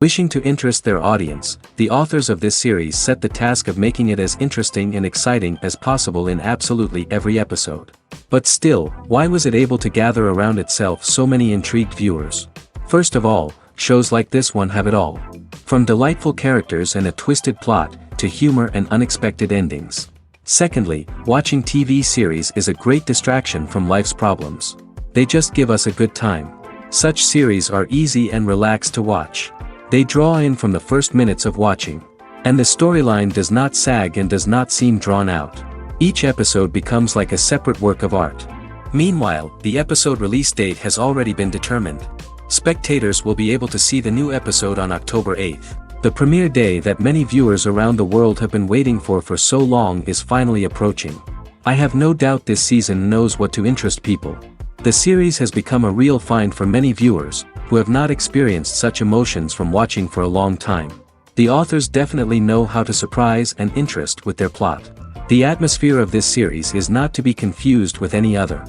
Wishing to interest their audience, the authors of this series set the task of making it as interesting and exciting as possible in absolutely every episode. But still, why was it able to gather around itself so many intrigued viewers? First of all, shows like this one have it all. From delightful characters and a twisted plot, to humor and unexpected endings. Secondly, watching TV series is a great distraction from life's problems. They just give us a good time. Such series are easy and relaxed to watch. They draw in from the first minutes of watching. And the storyline does not sag and does not seem drawn out. Each episode becomes like a separate work of art. Meanwhile, the episode release date has already been determined. Spectators will be able to see the new episode on October 8th. The premiere day that many viewers around the world have been waiting for so long is finally approaching. I have no doubt this season knows what to interest people. The series has become a real find for many viewers, who have not experienced such emotions from watching for a long time. The authors definitely know how to surprise and interest with their plot. The atmosphere of this series is not to be confused with any other.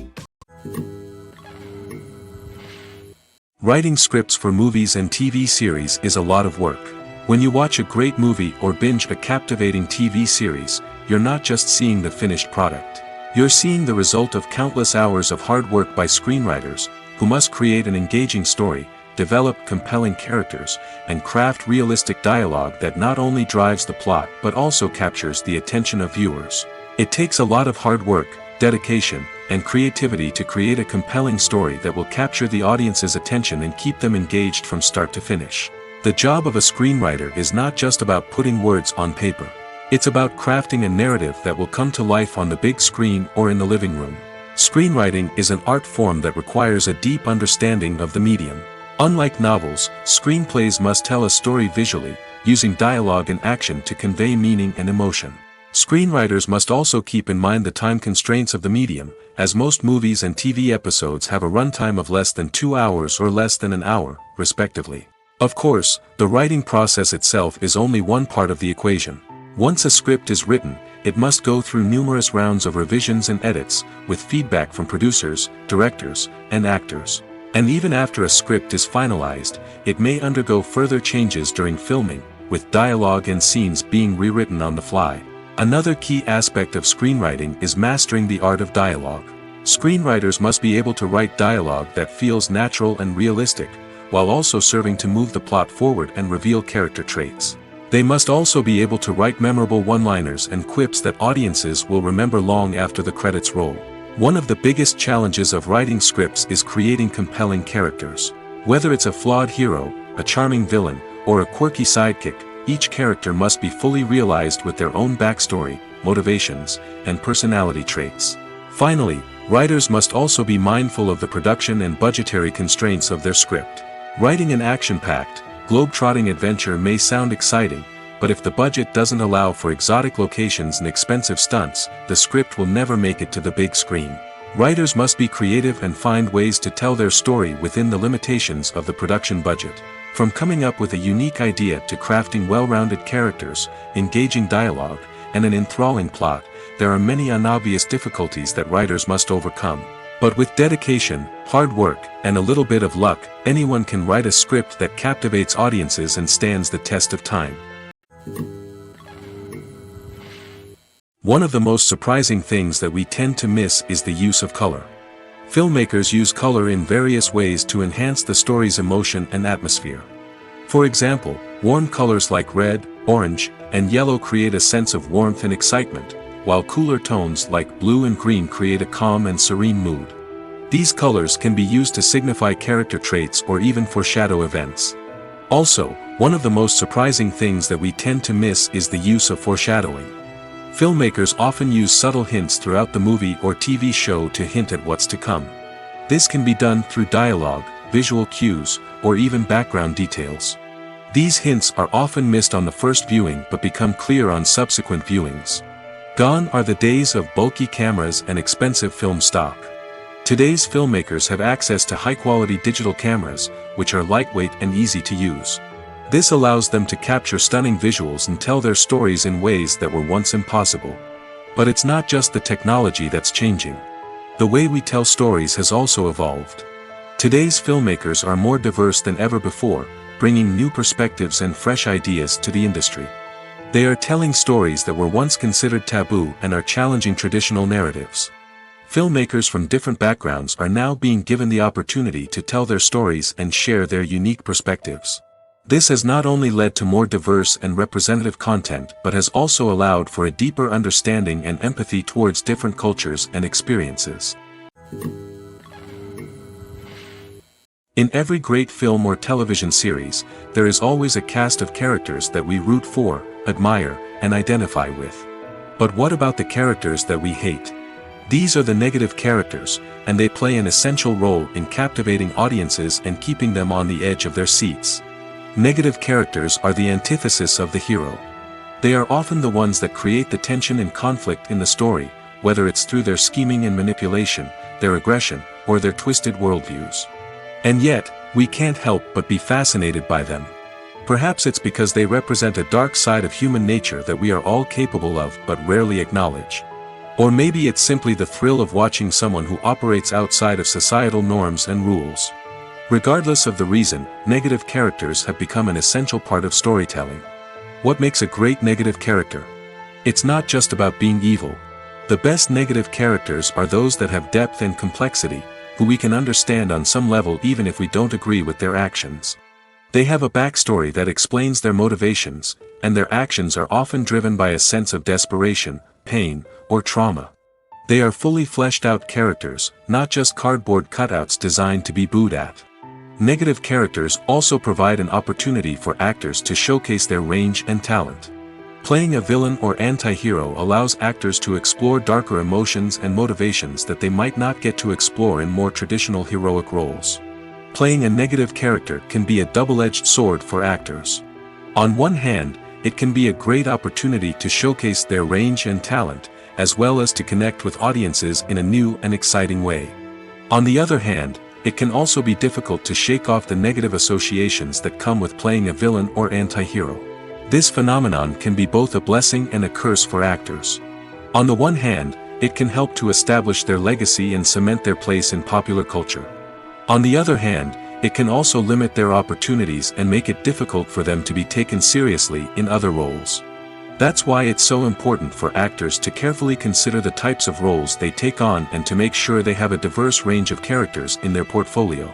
Writing scripts for movies and TV series is a lot of work. When you watch a great movie or binge a captivating TV series, you're not just seeing the finished product. You're seeing the result of countless hours of hard work by screenwriters, who must create an engaging story, develop compelling characters, and craft realistic dialogue that not only drives the plot but also captures the attention of viewers. It takes a lot of hard work, dedication, and creativity to create a compelling story that will capture the audience's attention and keep them engaged from start to finish. The job of a screenwriter is not just about putting words on paper. It's about crafting a narrative that will come to life on the big screen or in the living room. Screenwriting is an art form that requires a deep understanding of the medium. Unlike novels, screenplays must tell a story visually, using dialogue and action to convey meaning and emotion. Screenwriters must also keep in mind the time constraints of the medium, as most movies and TV episodes have a runtime of less than 2 hours or less than an hour, respectively. Of course, the writing process itself is only one part of the equation. Once a script is written, it must go through numerous rounds of revisions and edits, with feedback from producers, directors, and actors. And even after a script is finalized, it may undergo further changes during filming, with dialogue and scenes being rewritten on the fly. Another key aspect of screenwriting is mastering the art of dialogue. Screenwriters must be able to write dialogue that feels natural and realistic, while also serving to move the plot forward and reveal character traits. They must also be able to write memorable one-liners and quips that audiences will remember long after the credits roll. One of the biggest challenges of writing scripts is creating compelling characters. Whether it's a flawed hero, a charming villain, or a quirky sidekick, each character must be fully realized with their own backstory, motivations, and personality traits. Finally, writers must also be mindful of the production and budgetary constraints of their script. Writing an action-packed, globe-trotting adventure may sound exciting, but if the budget doesn't allow for exotic locations and expensive stunts, the script will never make it to the big screen. Writers must be creative and find ways to tell their story within the limitations of the production budget. From coming up with a unique idea to crafting well-rounded characters, engaging dialogue, and an enthralling plot, there are many unobvious difficulties that writers must overcome. But with dedication, hard work, and a little bit of luck, anyone can write a script that captivates audiences and stands the test of time. One of the most surprising things that we tend to miss is the use of color. Filmmakers use color in various ways to enhance the story's emotion and atmosphere. For example, warm colors like red, orange, and yellow create a sense of warmth and excitement, while cooler tones like blue and green create a calm and serene mood. These colors can be used to signify character traits or even foreshadow events. Also, one of the most surprising things that we tend to miss is the use of foreshadowing. Filmmakers often use subtle hints throughout the movie or TV show to hint at what's to come. This can be done through dialogue, visual cues, or even background details. These hints are often missed on the first viewing but become clear on subsequent viewings. Gone are the days of bulky cameras and expensive film stock. Today's filmmakers have access to high-quality digital cameras, which are lightweight and easy to use. This allows them to capture stunning visuals and tell their stories in ways that were once impossible. But it's not just the technology that's changing. The way we tell stories has also evolved. Today's filmmakers are more diverse than ever before, bringing new perspectives and fresh ideas to the industry. They are telling stories that were once considered taboo and are challenging traditional narratives. Filmmakers from different backgrounds are now being given the opportunity to tell their stories and share their unique perspectives. This has not only led to more diverse and representative content but has also allowed for a deeper understanding and empathy towards different cultures and experiences. In every great film or television series, there is always a cast of characters that we root for, admire, and identify with. But what about the characters that we hate? These are the negative characters, and they play an essential role in captivating audiences and keeping them on the edge of their seats. Negative characters are the antithesis of the hero. They are often the ones that create the tension and conflict in the story, whether it's through their scheming and manipulation, their aggression, or their twisted worldviews. And yet, we can't help but be fascinated by them. Perhaps it's because they represent a dark side of human nature that we are all capable of but rarely acknowledge. Or maybe it's simply the thrill of watching someone who operates outside of societal norms and rules. Regardless of the reason, negative characters have become an essential part of storytelling. What makes a great negative character? It's not just about being evil. The best negative characters are those that have depth and complexity, who we can understand on some level even if we don't agree with their actions. They have a backstory that explains their motivations, and their actions are often driven by a sense of desperation, pain, or trauma. They are fully fleshed out characters, not just cardboard cutouts designed to be booed at. Negative characters also provide an opportunity for actors to showcase their range and talent. Playing a villain or anti-hero allows actors to explore darker emotions and motivations that they might not get to explore in more traditional heroic roles. Playing a negative character can be a double-edged sword for actors. On one hand, it can be a great opportunity to showcase their range and talent, as well as to connect with audiences in a new and exciting way. On the other hand, it can also be difficult to shake off the negative associations that come with playing a villain or anti-hero. This phenomenon can be both a blessing and a curse for actors. On the one hand, it can help to establish their legacy and cement their place in popular culture. On the other hand, it can also limit their opportunities and make it difficult for them to be taken seriously in other roles. That's why it's so important for actors to carefully consider the types of roles they take on and to make sure they have a diverse range of characters in their portfolio.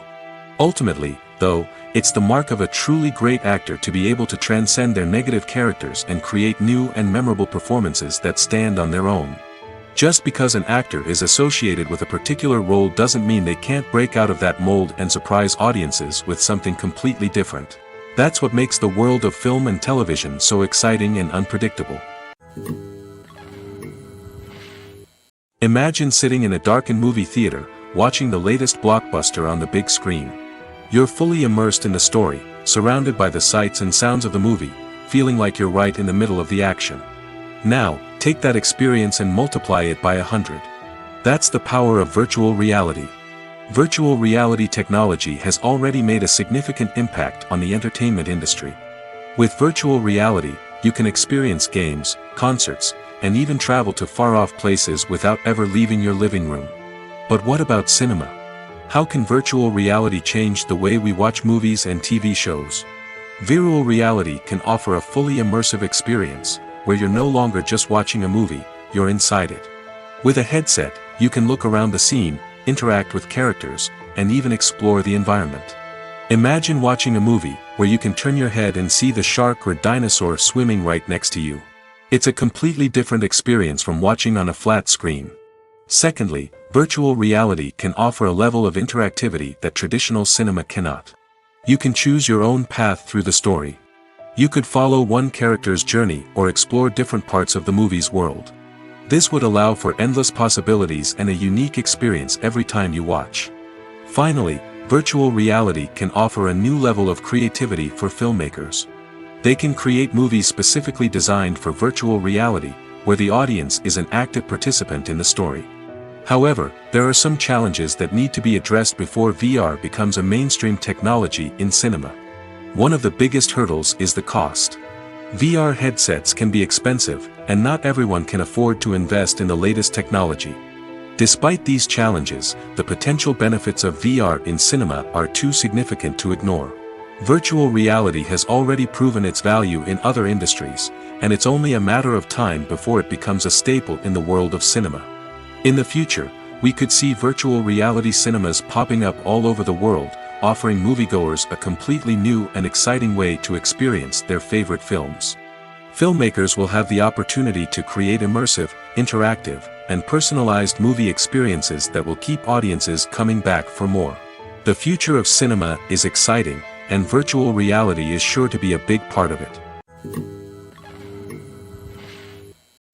Ultimately, though, it's the mark of a truly great actor to be able to transcend their negative characters and create new and memorable performances that stand on their own. Just because an actor is associated with a particular role doesn't mean they can't break out of that mold and surprise audiences with something completely different. That's what makes the world of film and television so exciting and unpredictable. Imagine sitting in a darkened movie theater, watching the latest blockbuster on the big screen. You're fully immersed in the story, surrounded by the sights and sounds of the movie, feeling like you're right in the middle of the action. Now, take that experience and multiply it by 100. That's the power of virtual reality. Virtual reality technology has already made a significant impact on the entertainment industry. With virtual reality, you can experience games, concerts, and even travel to far-off places without ever leaving your living room. But what about cinema? How can virtual reality change the way we watch movies and TV shows? Virtual reality can offer a fully immersive experience, where you're no longer just watching a movie, you're inside it. With a headset, you can look around the scene, interact with characters, and even explore the environment. Imagine watching a movie where you can turn your head and see the shark or dinosaur swimming right next to you. It's a completely different experience from watching on a flat screen. Secondly, virtual reality can offer a level of interactivity that traditional cinema cannot. You can choose your own path through the story. You could follow one character's journey or explore different parts of the movie's world. This would allow for endless possibilities and a unique experience every time you watch. Finally, virtual reality can offer a new level of creativity for filmmakers. They can create movies specifically designed for virtual reality, where the audience is an active participant in the story. However, there are some challenges that need to be addressed before VR becomes a mainstream technology in cinema. One of the biggest hurdles is the cost. VR headsets can be expensive, and not everyone can afford to invest in the latest technology. Despite these challenges, the potential benefits of VR in cinema are too significant to ignore. Virtual reality has already proven its value in other industries, and it's only a matter of time before it becomes a staple in the world of cinema. In the future, we could see virtual reality cinemas popping up all over the world, offering moviegoers a completely new and exciting way to experience their favorite films. Filmmakers will have the opportunity to create immersive, interactive, and personalized movie experiences that will keep audiences coming back for more. The future of cinema is exciting, and virtual reality is sure to be a big part of it.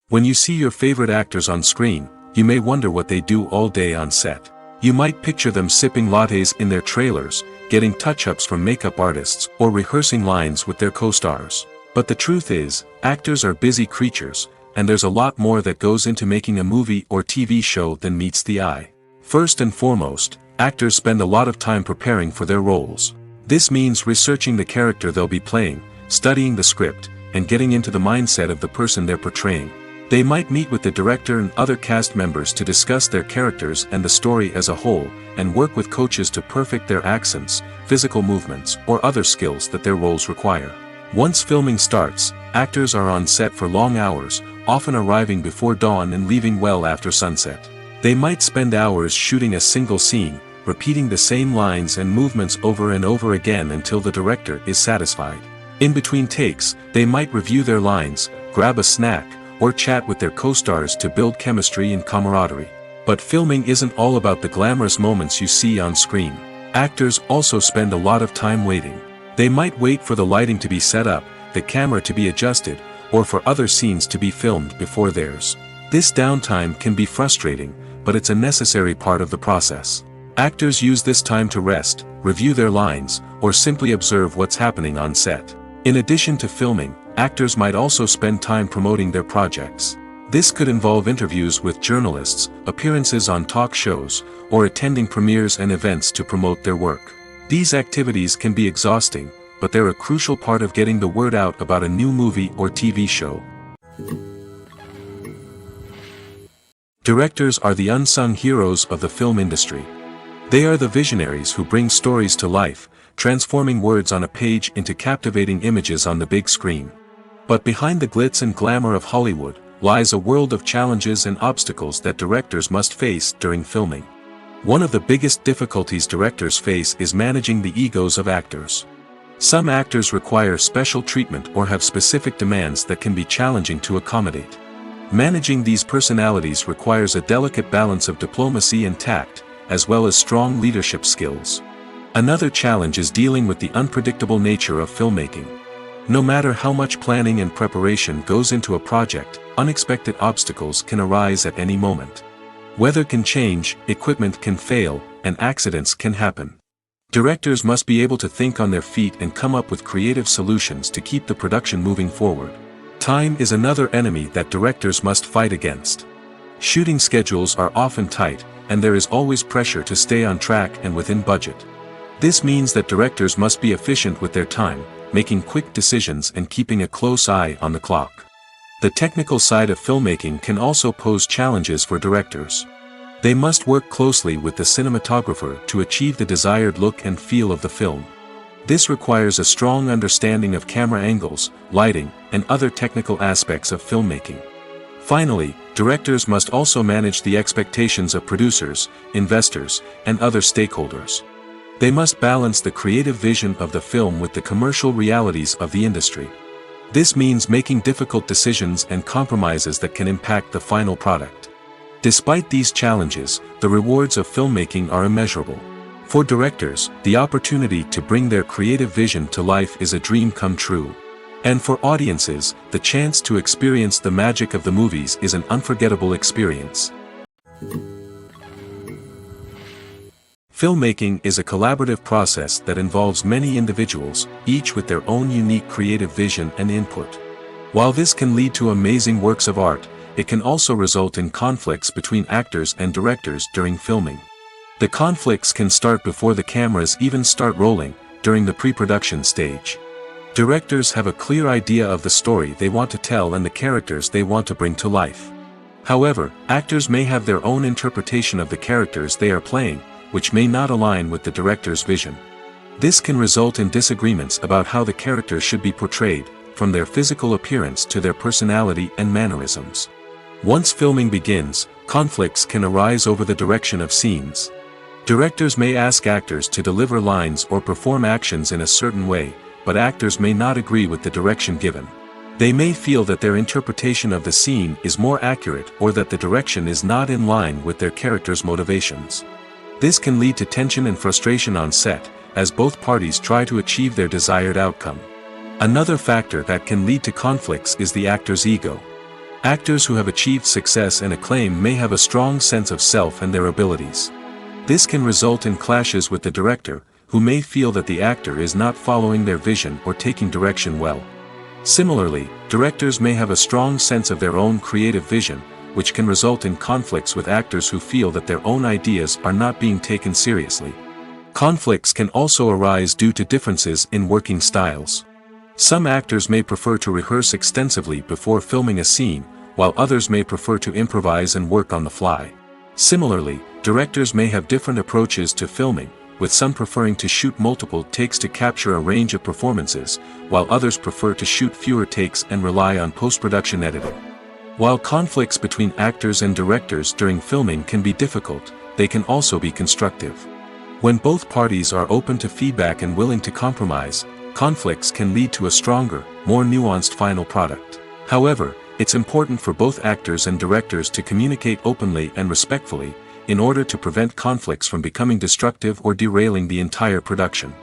When you see your favorite actors on screen, you may wonder what they do all day on set. You might picture them sipping lattes in their trailers, getting touch-ups from makeup artists, or rehearsing lines with their co-stars. But the truth is, actors are busy creatures, and there's a lot more that goes into making a movie or TV show than meets the eye. First and foremost, actors spend a lot of time preparing for their roles. This means researching the character they'll be playing, studying the script, and getting into the mindset of the person they're portraying. They might meet with the director and other cast members to discuss their characters and the story as a whole, and work with coaches to perfect their accents, physical movements, or other skills that their roles require. Once filming starts, actors are on set for long hours, often arriving before dawn and leaving well after sunset. They might spend hours shooting a single scene, repeating the same lines and movements over and over again until the director is satisfied. In between takes, they might review their lines, grab a snack, or chat with their co-stars to build chemistry and camaraderie. But filming isn't all about the glamorous moments you see on screen. Actors also spend a lot of time waiting. They might wait for the lighting to be set up, the camera to be adjusted, or for other scenes to be filmed before theirs. This downtime can be frustrating, but it's a necessary part of the process. Actors use this time to rest, review their lines, or simply observe what's happening on set. In addition to filming, actors might also spend time promoting their projects. This could involve interviews with journalists, appearances on talk shows, or attending premieres and events to promote their work. These activities can be exhausting, but they're a crucial part of getting the word out about a new movie or TV show. Directors are the unsung heroes of the film industry. They are the visionaries who bring stories to life, transforming words on a page into captivating images on the big screen. But behind the glitz and glamour of Hollywood, lies a world of challenges and obstacles that directors must face during filming. One of the biggest difficulties directors face is managing the egos of actors. Some actors require special treatment or have specific demands that can be challenging to accommodate. Managing these personalities requires a delicate balance of diplomacy and tact, as well as strong leadership skills. Another challenge is dealing with the unpredictable nature of filmmaking. No matter how much planning and preparation goes into a project, unexpected obstacles can arise at any moment. Weather can change, equipment can fail, and accidents can happen. Directors must be able to think on their feet and come up with creative solutions to keep the production moving forward. Time is another enemy that directors must fight against. Shooting schedules are often tight, and there is always pressure to stay on track and within budget. This means that directors must be efficient with their time, making quick decisions and keeping a close eye on the clock. The technical side of filmmaking can also pose challenges for directors. They must work closely with the cinematographer to achieve the desired look and feel of the film. This requires a strong understanding of camera angles, lighting, and other technical aspects of filmmaking. Finally, directors must also manage the expectations of producers, investors, and other stakeholders. They must balance the creative vision of the film with the commercial realities of the industry. This means making difficult decisions and compromises that can impact the final product. Despite these challenges, the rewards of filmmaking are immeasurable. For directors, the opportunity to bring their creative vision to life is a dream come true. And for audiences, the chance to experience the magic of the movies is an unforgettable experience. Filmmaking is a collaborative process that involves many individuals, each with their own unique creative vision and input. While this can lead to amazing works of art, it can also result in conflicts between actors and directors during filming. The conflicts can start before the cameras even start rolling, during the pre-production stage. Directors have a clear idea of the story they want to tell and the characters they want to bring to life. However, actors may have their own interpretation of the characters they are playing, which may not align with the director's vision. This can result in disagreements about how the character should be portrayed, from their physical appearance to their personality and mannerisms. Once filming begins, conflicts can arise over the direction of scenes. Directors may ask actors to deliver lines or perform actions in a certain way, but actors may not agree with the direction given. They may feel that their interpretation of the scene is more accurate or that the direction is not in line with their character's motivations. This can lead to tension and frustration on set, as both parties try to achieve their desired outcome. Another factor that can lead to conflicts is the actor's ego. Actors who have achieved success and acclaim may have a strong sense of self and their abilities. This can result in clashes with the director, who may feel that the actor is not following their vision or taking direction well. Similarly, directors may have a strong sense of their own creative vision, which can result in conflicts with actors who feel that their own ideas are not being taken seriously. Conflicts can also arise due to differences in working styles. Some actors may prefer to rehearse extensively before filming a scene, while others may prefer to improvise and work on the fly. Similarly, directors may have different approaches to filming, with some preferring to shoot multiple takes to capture a range of performances, while others prefer to shoot fewer takes and rely on post-production editing. While conflicts between actors and directors during filming can be difficult, they can also be constructive. When both parties are open to feedback and willing to compromise, conflicts can lead to a stronger, more nuanced final product. However, it's important for both actors and directors to communicate openly and respectfully, in order to prevent conflicts from becoming destructive or derailing the entire production.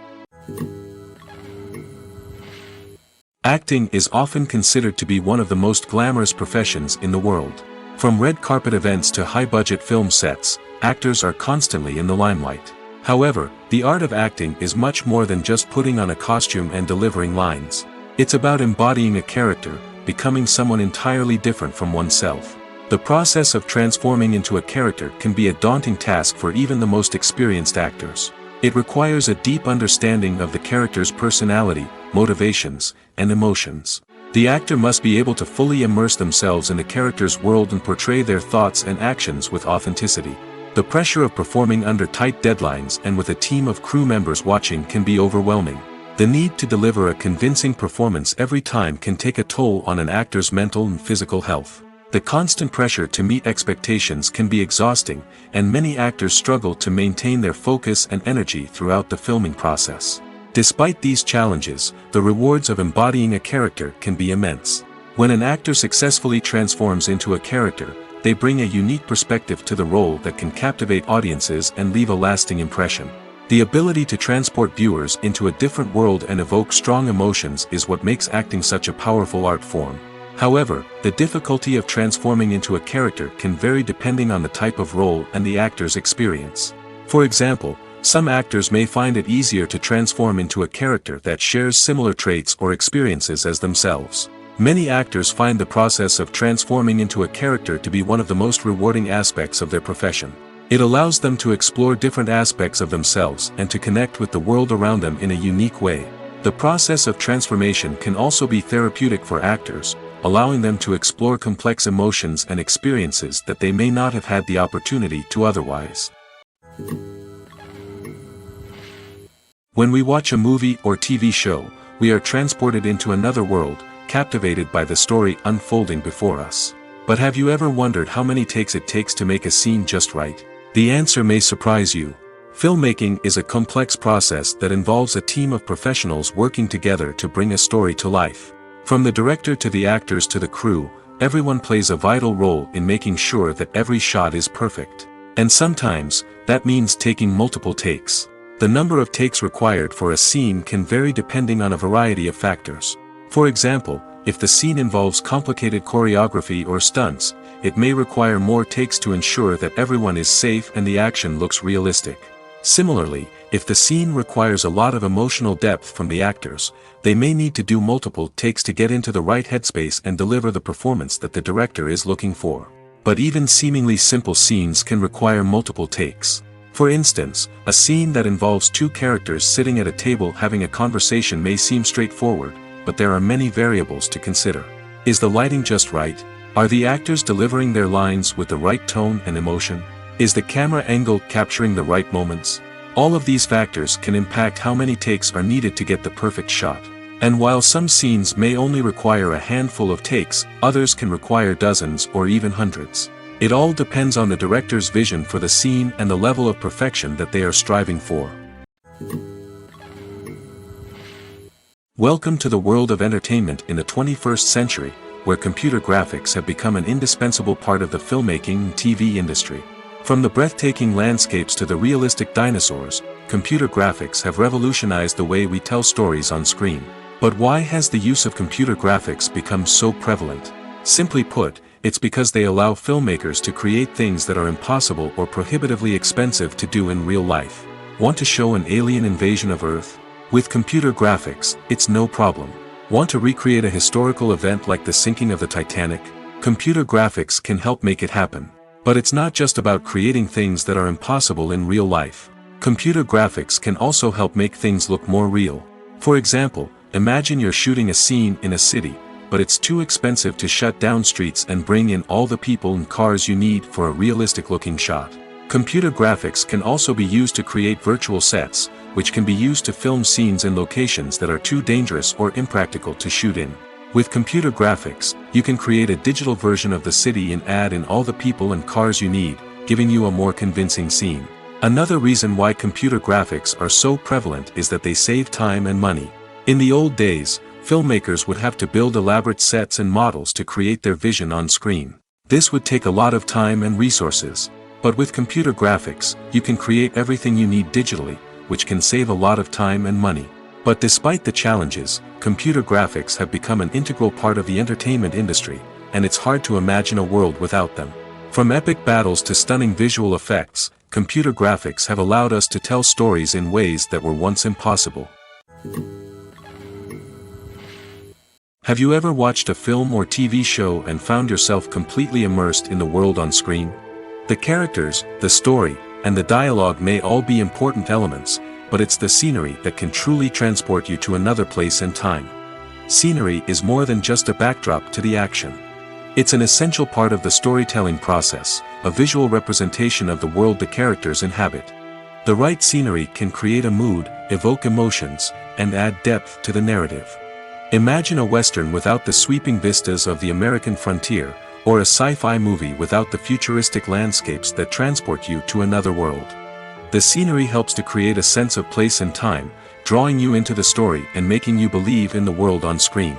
Acting is often considered to be one of the most glamorous professions in the world. From red carpet events to high-budget film sets, actors are constantly in the limelight. However, the art of acting is much more than just putting on a costume and delivering lines. It's about embodying a character, becoming someone entirely different from oneself. The process of transforming into a character can be a daunting task for even the most experienced actors. It requires a deep understanding of the character's personality, motivations, and emotions. The actor must be able to fully immerse themselves in the character's world and portray their thoughts and actions with authenticity. The pressure of performing under tight deadlines and with a team of crew members watching can be overwhelming. The need to deliver a convincing performance every time can take a toll on an actor's mental and physical health. The constant pressure to meet expectations can be exhausting, and many actors struggle to maintain their focus and energy throughout the filming process. Despite these challenges, the rewards of embodying a character can be immense. When an actor successfully transforms into a character, they bring a unique perspective to the role that can captivate audiences and leave a lasting impression. The ability to transport viewers into a different world and evoke strong emotions is what makes acting such a powerful art form. However, the difficulty of transforming into a character can vary depending on the type of role and the actor's experience. For example, some actors may find it easier to transform into a character that shares similar traits or experiences as themselves. Many actors find the process of transforming into a character to be one of the most rewarding aspects of their profession. It allows them to explore different aspects of themselves and to connect with the world around them in a unique way. The process of transformation can also be therapeutic for actors, allowing them to explore complex emotions and experiences that they may not have had the opportunity to otherwise. When we watch a movie or TV show, we are transported into another world, captivated by the story unfolding before us. But have you ever wondered how many takes it takes to make a scene just right? The answer may surprise you. Filmmaking is a complex process that involves a team of professionals working together to bring a story to life. From the director to the actors to the crew, everyone plays a vital role in making sure that every shot is perfect. And sometimes, that means taking multiple takes. The number of takes required for a scene can vary depending on a variety of factors. For example, if the scene involves complicated choreography or stunts, it may require more takes to ensure that everyone is safe and the action looks realistic. Similarly, if the scene requires a lot of emotional depth from the actors, they may need to do multiple takes to get into the right headspace and deliver the performance that the director is looking for. But even seemingly simple scenes can require multiple takes. For instance, a scene that involves two characters sitting at a table having a conversation may seem straightforward, but there are many variables to consider. Is the lighting just right? Are the actors delivering their lines with the right tone and emotion? Is the camera angle capturing the right moments? All of these factors can impact how many takes are needed to get the perfect shot. And while some scenes may only require a handful of takes, others can require dozens or even hundreds. It all depends on the director's vision for the scene and the level of perfection that they are striving for. Welcome to the world of entertainment in the 21st century, where computer graphics have become an indispensable part of the filmmaking and TV industry. From the breathtaking landscapes to the realistic dinosaurs, computer graphics have revolutionized the way we tell stories on screen. But why has the use of computer graphics become so prevalent? Simply put, it's because they allow filmmakers to create things that are impossible or prohibitively expensive to do in real life. Want to show an alien invasion of Earth? With computer graphics, it's no problem. Want to recreate a historical event like the sinking of the Titanic? Computer graphics can help make it happen. But it's not just about creating things that are impossible in real life. Computer graphics can also help make things look more real. For example, imagine you're shooting a scene in a city, but it's too expensive to shut down streets and bring in all the people and cars you need for a realistic-looking shot. Computer graphics can also be used to create virtual sets, which can be used to film scenes in locations that are too dangerous or impractical to shoot in. With computer graphics, you can create a digital version of the city and add in all the people and cars you need, giving you a more convincing scene. Another reason why computer graphics are so prevalent is that they save time and money. In the old days, filmmakers would have to build elaborate sets and models to create their vision on screen. This would take a lot of time and resources. But with computer graphics, you can create everything you need digitally, which can save a lot of time and money. But despite the challenges, computer graphics have become an integral part of the entertainment industry, and it's hard to imagine a world without them. From epic battles to stunning visual effects, computer graphics have allowed us to tell stories in ways that were once impossible. Have you ever watched a film or TV show and found yourself completely immersed in the world on screen? The characters, the story, and the dialogue may all be important elements, but it's the scenery that can truly transport you to another place and time. Scenery is more than just a backdrop to the action. It's an essential part of the storytelling process, a visual representation of the world the characters inhabit. The right scenery can create a mood, evoke emotions, and add depth to the narrative. Imagine a Western without the sweeping vistas of the American frontier, or a sci-fi movie without the futuristic landscapes that transport you to another world. The scenery helps to create a sense of place and time, drawing you into the story and making you believe in the world on screen.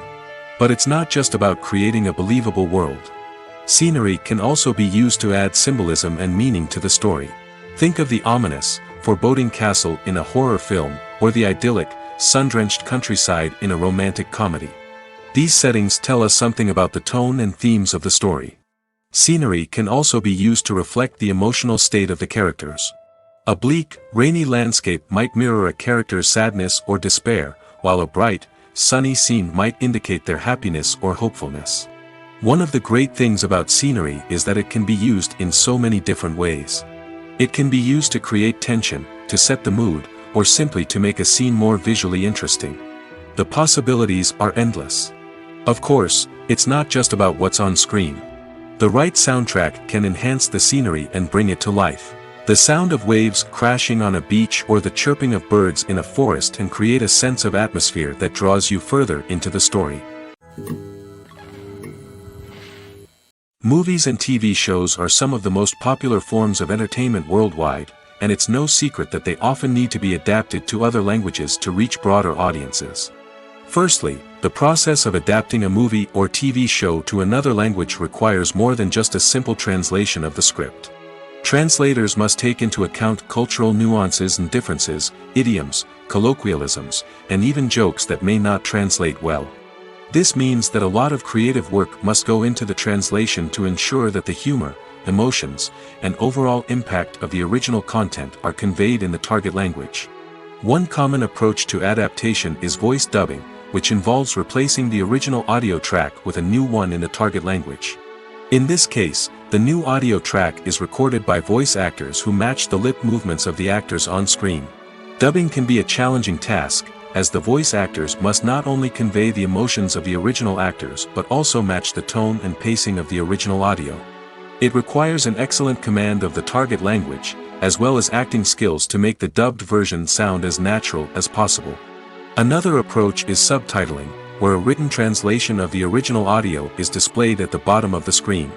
But it's not just about creating a believable world. Scenery can also be used to add symbolism and meaning to the story. Think of the ominous, foreboding castle in a horror film, or the idyllic, sun-drenched countryside in a romantic comedy. These settings tell us something about the tone and themes of the story. Scenery can also be used to reflect the emotional state of the characters. A bleak, rainy landscape might mirror a character's sadness or despair, while a bright, sunny scene might indicate their happiness or hopefulness. One of the great things about scenery is that it can be used in so many different ways. It can be used to create tension, to set the mood, or simply to make a scene more visually interesting. The possibilities are endless. Of course, it's not just about what's on screen. The right soundtrack can enhance the scenery and bring it to life. The sound of waves crashing on a beach or the chirping of birds in a forest can create a sense of atmosphere that draws you further into the story. Movies and TV shows are some of the most popular forms of entertainment worldwide, and it's no secret that they often need to be adapted to other languages to reach broader audiences. Firstly, the process of adapting a movie or TV show to another language requires more than just a simple translation of the script. Translators must take into account cultural nuances and differences, idioms, colloquialisms, and even jokes that may not translate well. This means that a lot of creative work must go into the translation to ensure that the humor, emotions, and overall impact of the original content are conveyed in the target language. One common approach to adaptation is voice dubbing, which involves replacing the original audio track with a new one in the target language. In this case, the new audio track is recorded by voice actors who match the lip movements of the actors on screen. Dubbing can be a challenging task, as the voice actors must not only convey the emotions of the original actors but also match the tone and pacing of the original audio. It requires an excellent command of the target language, as well as acting skills to make the dubbed version sound as natural as possible. Another approach is subtitling, where a written translation of the original audio is displayed at the bottom of the screen.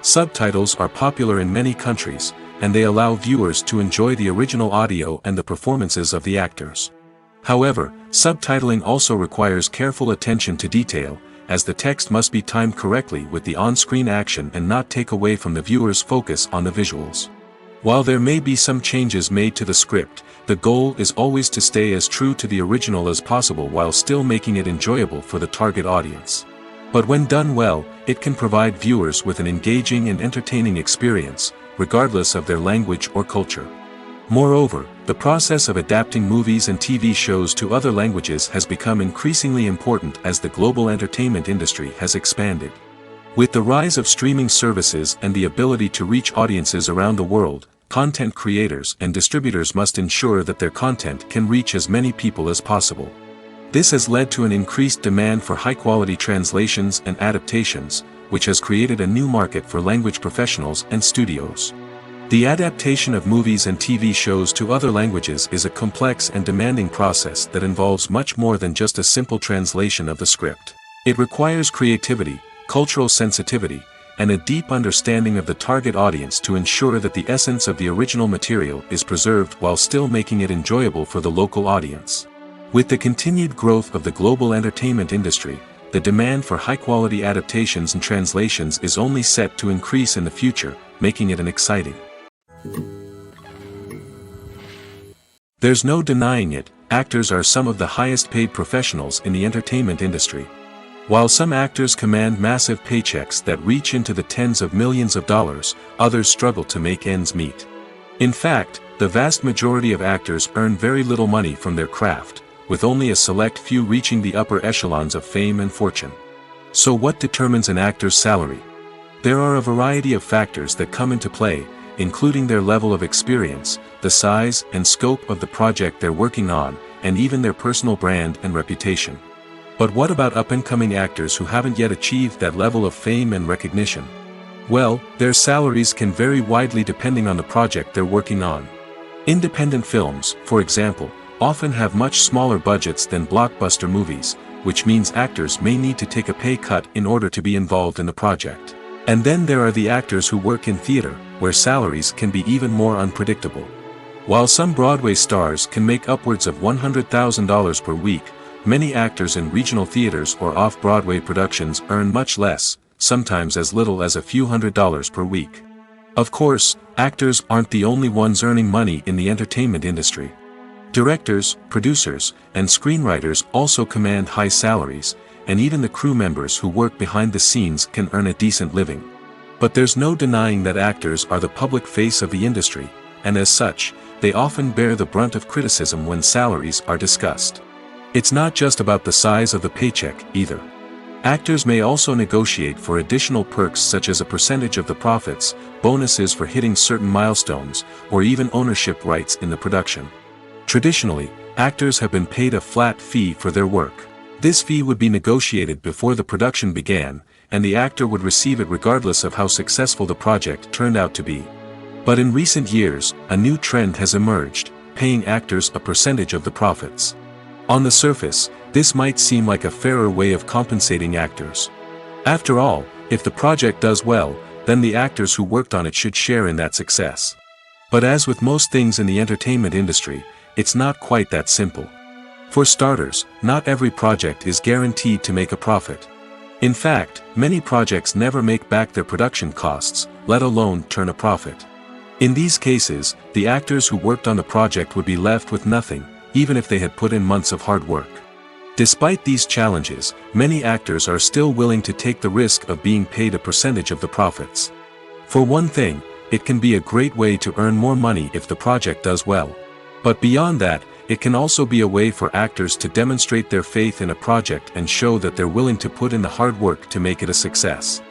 Subtitles are popular in many countries, and they allow viewers to enjoy the original audio and the performances of the actors. However, subtitling also requires careful attention to detail, as the text must be timed correctly with the on-screen action and not take away from the viewer's focus on the visuals. While there may be some changes made to the script, the goal is always to stay as true to the original as possible while still making it enjoyable for the target audience. But when done well, it can provide viewers with an engaging and entertaining experience, regardless of their language or culture. Moreover, the process of adapting movies and TV shows to other languages has become increasingly important as the global entertainment industry has expanded. With the rise of streaming services and the ability to reach audiences around the world, content creators and distributors must ensure that their content can reach as many people as possible. This has led to an increased demand for high-quality translations and adaptations, which has created a new market for language professionals and studios. The adaptation of movies and TV shows to other languages is a complex and demanding process that involves much more than just a simple translation of the script. It requires creativity, cultural sensitivity, and a deep understanding of the target audience to ensure that the essence of the original material is preserved while still making it enjoyable for the local audience. With the continued growth of the global entertainment industry, the demand for high-quality adaptations and translations is only set to increase in the future, making it an exciting. There's no denying it, actors are some of the highest-paid professionals in the entertainment industry. While some actors command massive paychecks that reach into the tens of millions of dollars, others struggle to make ends meet. In fact, the vast majority of actors earn very little money from their craft, with only a select few reaching the upper echelons of fame and fortune. So what determines an actor's salary? There are a variety of factors that come into play, including their level of experience, the size and scope of the project they're working on, and even their personal brand and reputation. But what about up-and-coming actors who haven't yet achieved that level of fame and recognition? Well, their salaries can vary widely depending on the project they're working on. Independent films, for example, often have much smaller budgets than blockbuster movies, which means actors may need to take a pay cut in order to be involved in the project. And then there are the actors who work in theater, where salaries can be even more unpredictable. While some Broadway stars can make upwards of $100,000 per week, many actors in regional theaters or off-Broadway productions earn much less, sometimes as little as a few $100s per week. Of course, actors aren't the only ones earning money in the entertainment industry. Directors, producers, and screenwriters also command high salaries, and even the crew members who work behind the scenes can earn a decent living. But there's no denying that actors are the public face of the industry, and as such, they often bear the brunt of criticism when salaries are discussed. It's not just about the size of the paycheck, either. Actors may also negotiate for additional perks such as a percentage of the profits, bonuses for hitting certain milestones, or even ownership rights in the production. Traditionally, actors have been paid a flat fee for their work. This fee would be negotiated before the production began, and the actor would receive it regardless of how successful the project turned out to be. But in recent years, a new trend has emerged, paying actors a percentage of the profits. On the surface, this might seem like a fairer way of compensating actors. After all, if the project does well, then the actors who worked on it should share in that success. But as with most things in the entertainment industry, it's not quite that simple. For starters, not every project is guaranteed to make a profit. In fact, many projects never make back their production costs, let alone turn a profit. In these cases, the actors who worked on the project would be left with nothing, even if they had put in months of hard work. Despite these challenges, many actors are still willing to take the risk of being paid a percentage of the profits. For one thing, it can be a great way to earn more money if the project does well. But beyond that, it can also be a way for actors to demonstrate their faith in a project and show that they're willing to put in the hard work to make it a success.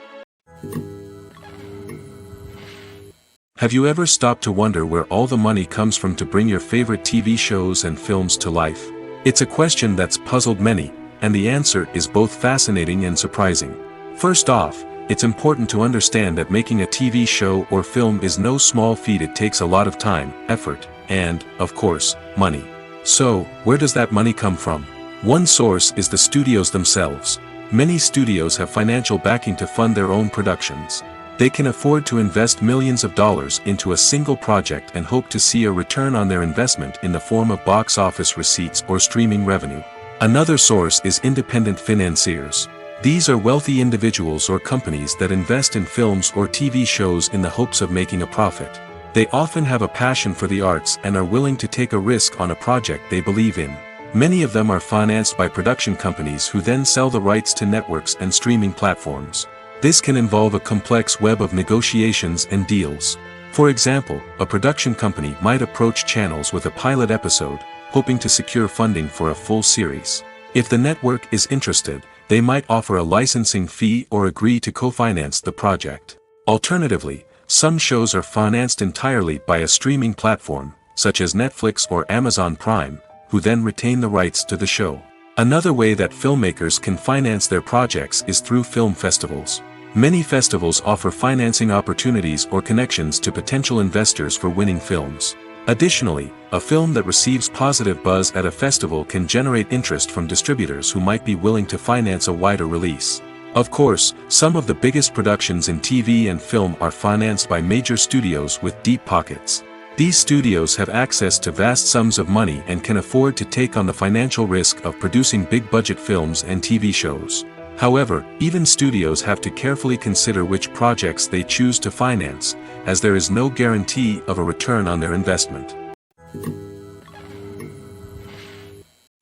Have you ever stopped to wonder where all the money comes from to bring your favorite TV shows and films to life? It's a question that's puzzled many, and the answer is both fascinating and surprising. First off, it's important to understand that making a TV show or film is no small feat. It takes a lot of time, effort, and, of course, money. So, where does that money come from? One source is the studios themselves. Many studios have financial backing to fund their own productions. They can afford to invest millions of dollars into a single project and hope to see a return on their investment in the form of box office receipts or streaming revenue. Another source is independent financiers. These are wealthy individuals or companies that invest in films or TV shows in the hopes of making a profit. They often have a passion for the arts and are willing to take a risk on a project they believe in. Many of them are financed by production companies who then sell the rights to networks and streaming platforms. This can involve a complex web of negotiations and deals. For example, a production company might approach channels with a pilot episode, hoping to secure funding for a full series. If the network is interested, they might offer a licensing fee or agree to co-finance the project. Alternatively, some shows are financed entirely by a streaming platform, such as Netflix or Amazon Prime, who then retain the rights to the show. Another way that filmmakers can finance their projects is through film festivals. Many festivals offer financing opportunities or connections to potential investors for winning films. Additionally, a film that receives positive buzz at a festival can generate interest from distributors who might be willing to finance a wider release. Of course, some of the biggest productions in TV and film are financed by major studios with deep pockets. These studios have access to vast sums of money and can afford to take on the financial risk of producing big-budget films and TV shows. However, even studios have to carefully consider which projects they choose to finance, as there is no guarantee of a return on their investment.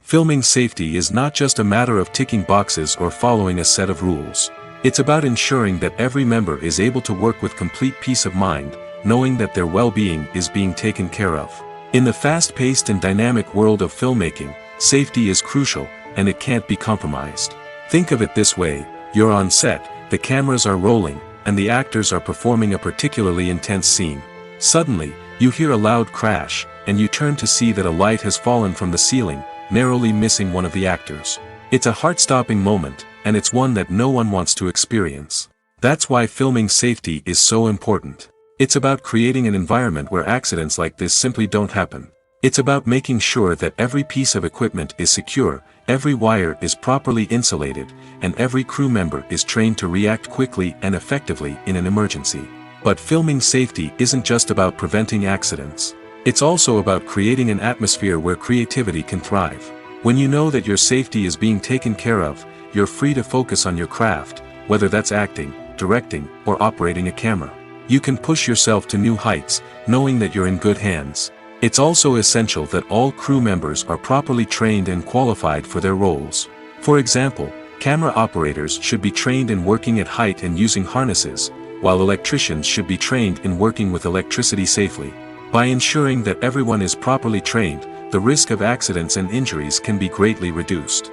Filming safety is not just a matter of ticking boxes or following a set of rules. It's about ensuring that every member is able to work with complete peace of mind, knowing that their well-being is being taken care of. In the fast-paced and dynamic world of filmmaking, safety is crucial, and it can't be compromised. Think of it this way: you're on set, the cameras are rolling, and the actors are performing a particularly intense scene. Suddenly, you hear a loud crash, and you turn to see that a light has fallen from the ceiling, narrowly missing one of the actors. It's a heart-stopping moment, and it's one that no one wants to experience. That's why filming safety is so important. It's about creating an environment where accidents like this simply don't happen. It's about making sure that every piece of equipment is secure, every wire is properly insulated, and every crew member is trained to react quickly and effectively in an emergency. But filming safety isn't just about preventing accidents. It's also about creating an atmosphere where creativity can thrive. When you know that your safety is being taken care of, you're free to focus on your craft, whether that's acting, directing, or operating a camera. You can push yourself to new heights, knowing that you're in good hands. It's also essential that all crew members are properly trained and qualified for their roles. For example, camera operators should be trained in working at height and using harnesses, while electricians should be trained in working with electricity safely. By ensuring that everyone is properly trained, the risk of accidents and injuries can be greatly reduced.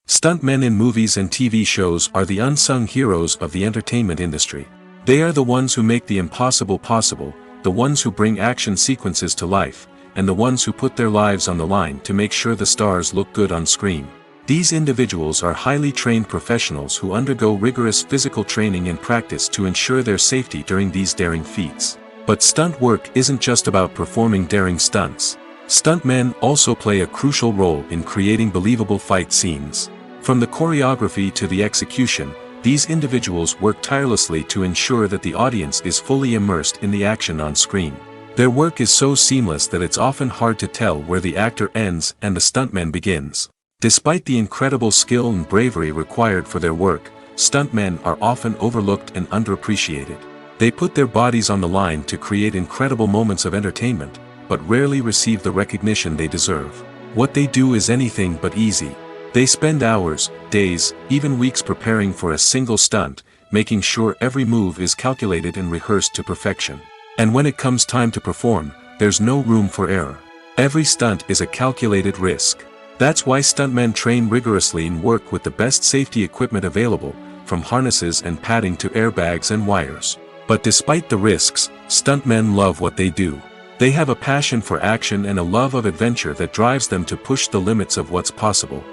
Stuntmen in movies and TV shows are the unsung heroes of the entertainment industry. They are the ones who make the impossible possible, the ones who bring action sequences to life, and the ones who put their lives on the line to make sure the stars look good on screen. These individuals are highly trained professionals who undergo rigorous physical training and practice to ensure their safety during these daring feats. But stunt work isn't just about performing daring stunts. Stuntmen also play a crucial role in creating believable fight scenes. From the choreography to the execution, these individuals work tirelessly to ensure that the audience is fully immersed in the action on screen. Their work is so seamless that it's often hard to tell where the actor ends and the stuntman begins. Despite the incredible skill and bravery required for their work, stuntmen are often overlooked and underappreciated. They put their bodies on the line to create incredible moments of entertainment, but rarely receive the recognition they deserve. What they do is anything but easy. They spend hours, days, even weeks preparing for a single stunt, making sure every move is calculated and rehearsed to perfection. And when it comes time to perform, there's no room for error. Every stunt is a calculated risk. That's why stuntmen train rigorously and work with the best safety equipment available, from harnesses and padding to airbags and wires. But despite the risks, stuntmen love what they do. They have a passion for action and a love of adventure that drives them to push the limits of what's possible.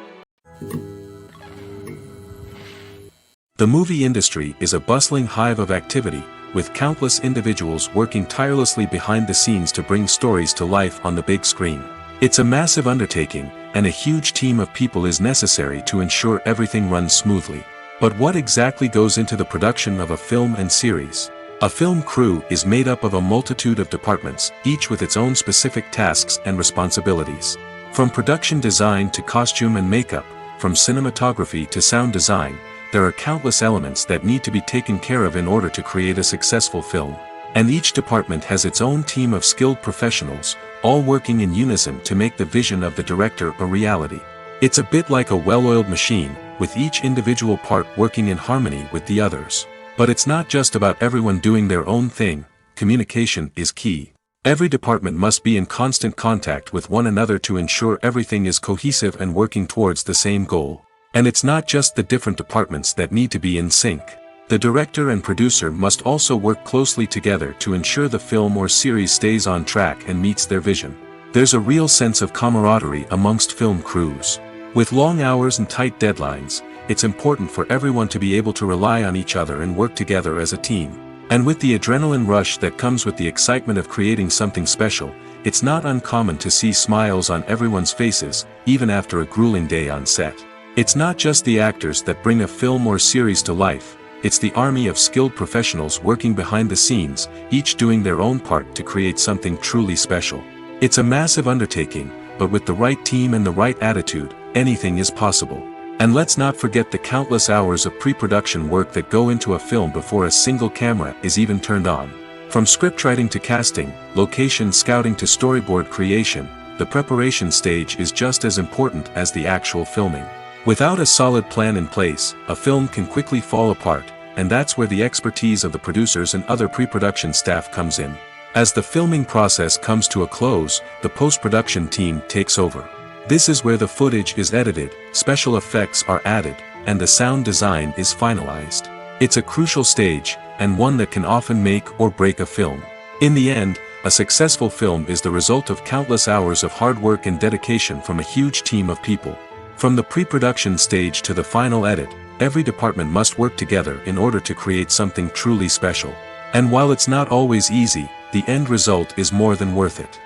The movie industry is a bustling hive of activity, with countless individuals working tirelessly behind the scenes to bring stories to life on the big screen. It's a massive undertaking, and a huge team of people is necessary to ensure everything runs smoothly. But what exactly goes into the production of a film and series? A film crew is made up of a multitude of departments, each with its own specific tasks and responsibilities. From production design to costume and makeup, from cinematography to sound design, there are countless elements that need to be taken care of in order to create a successful film. And each department has its own team of skilled professionals, all working in unison to make the vision of the director a reality. It's a bit like a well-oiled machine, with each individual part working in harmony with the others. But it's not just about everyone doing their own thing. Communication is key. Every department must be in constant contact with one another to ensure everything is cohesive and working towards the same goal. And it's not just the different departments that need to be in sync. The director and producer must also work closely together to ensure the film or series stays on track and meets their vision. There's a real sense of camaraderie amongst film crews. With long hours and tight deadlines, it's important for everyone to be able to rely on each other and work together as a team. And with the adrenaline rush that comes with the excitement of creating something special, it's not uncommon to see smiles on everyone's faces, even after a grueling day on set. It's not just the actors that bring a film or series to life, it's the army of skilled professionals working behind the scenes, each doing their own part to create something truly special. It's a massive undertaking, but with the right team and the right attitude, anything is possible. And let's not forget the countless hours of pre-production work that go into a film before a single camera is even turned on. From scriptwriting to casting, location scouting to storyboard creation, the preparation stage is just as important as the actual filming. Without a solid plan in place, a film can quickly fall apart, and that's where the expertise of the producers and other pre-production staff comes in. As the filming process comes to a close, the post-production team takes over. This is where the footage is edited, special effects are added, and the sound design is finalized. It's a crucial stage, and one that can often make or break a film. In the end, a successful film is the result of countless hours of hard work and dedication from a huge team of people. From the pre-production stage to the final edit, every department must work together in order to create something truly special. And while it's not always easy, the end result is more than worth it.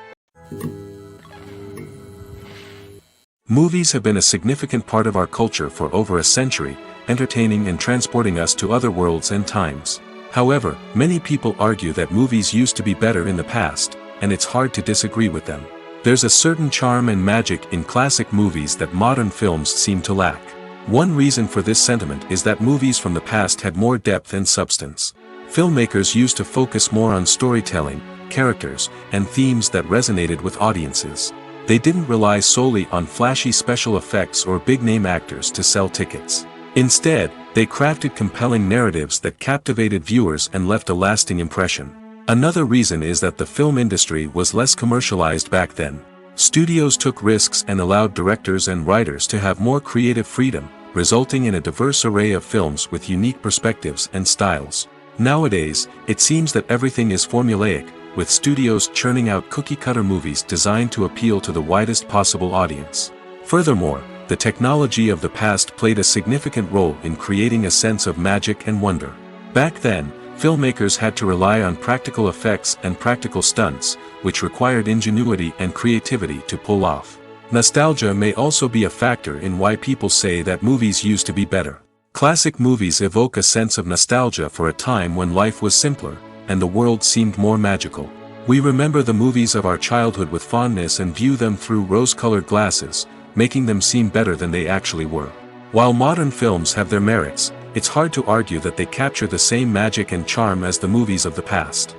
Movies have been a significant part of our culture for over a century, entertaining and transporting us to other worlds and times. However, many people argue that movies used to be better in the past, and it's hard to disagree with them. There's a certain charm and magic in classic movies that modern films seem to lack. One reason for this sentiment is that movies from the past had more depth and substance. Filmmakers used to focus more on storytelling, characters, and themes that resonated with audiences. They didn't rely solely on flashy special effects or big-name actors to sell tickets. Instead, they crafted compelling narratives that captivated viewers and left a lasting impression. Another reason is that the film industry was less commercialized back then. Studios took risks and allowed directors and writers to have more creative freedom, resulting in a diverse array of films with unique perspectives and styles. Nowadays, it seems that everything is formulaic, with studios churning out cookie-cutter movies designed to appeal to the widest possible audience. Furthermore, the technology of the past played a significant role in creating a sense of magic and wonder. Back then, filmmakers had to rely on practical effects and practical stunts, which required ingenuity and creativity to pull off. Nostalgia may also be a factor in why people say that movies used to be better. Classic movies evoke a sense of nostalgia for a time when life was simpler, and the world seemed more magical. We remember the movies of our childhood with fondness and view them through rose-colored glasses, making them seem better than they actually were. While modern films have their merits, it's hard to argue that they capture the same magic and charm as the movies of the past.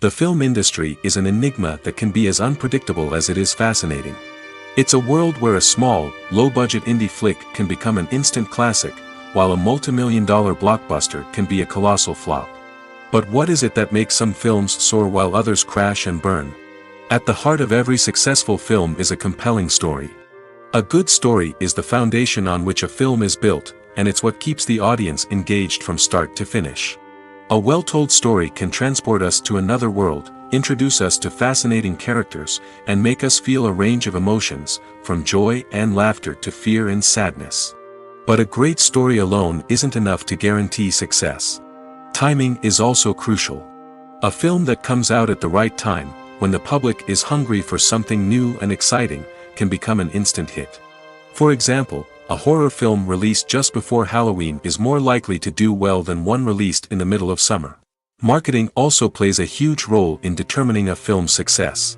The film industry is an enigma that can be as unpredictable as it is fascinating. It's a world where a small, low-budget indie flick can become an instant classic, while a multi-million-dollar blockbuster can be a colossal flop. But what is it that makes some films soar while others crash and burn? At the heart of every successful film is a compelling story. A good story is the foundation on which a film is built, and it's what keeps the audience engaged from start to finish. A well-told story can transport us to another world, introduce us to fascinating characters, and make us feel a range of emotions, from joy and laughter to fear and sadness. But a great story alone isn't enough to guarantee success. Timing is also crucial. A film that comes out at the right time, when the public is hungry for something new and exciting, can become an instant hit. For example, a horror film released just before Halloween is more likely to do well than one released in the middle of summer. Marketing also plays a huge role in determining a film's success.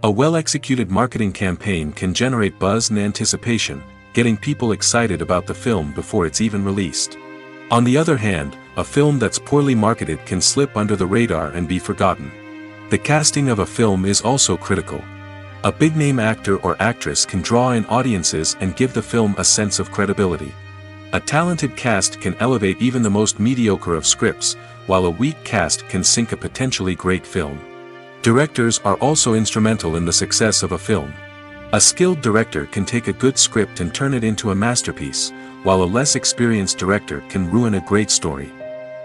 A well-executed marketing campaign can generate buzz and anticipation, getting people excited about the film before it's even released. On the other hand, a film that's poorly marketed can slip under the radar and be forgotten. The casting of a film is also critical. A big-name actor or actress can draw in audiences and give the film a sense of credibility. A talented cast can elevate even the most mediocre of scripts, while a weak cast can sink a potentially great film. Directors are also instrumental in the success of a film. A skilled director can take a good script and turn it into a masterpiece, while a less experienced director can ruin a great story.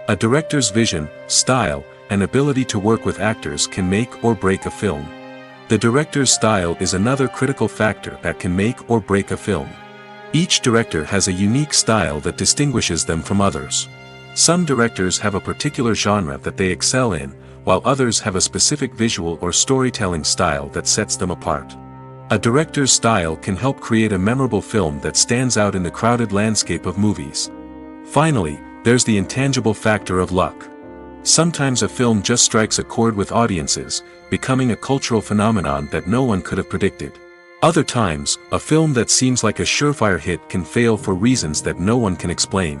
A director's vision, style, and ability to work with actors can make or break a film. The director's style is another critical factor that can make or break a film. Each director has a unique style that distinguishes them from others. Some directors have a particular genre that they excel in, while others have a specific visual or storytelling style that sets them apart. A director's style can help create a memorable film that stands out in the crowded landscape of movies. Finally, there's the intangible factor of luck. Sometimes a film just strikes a chord with audiences, becoming a cultural phenomenon that no one could have predicted. Other times, a film that seems like a surefire hit can fail for reasons that no one can explain.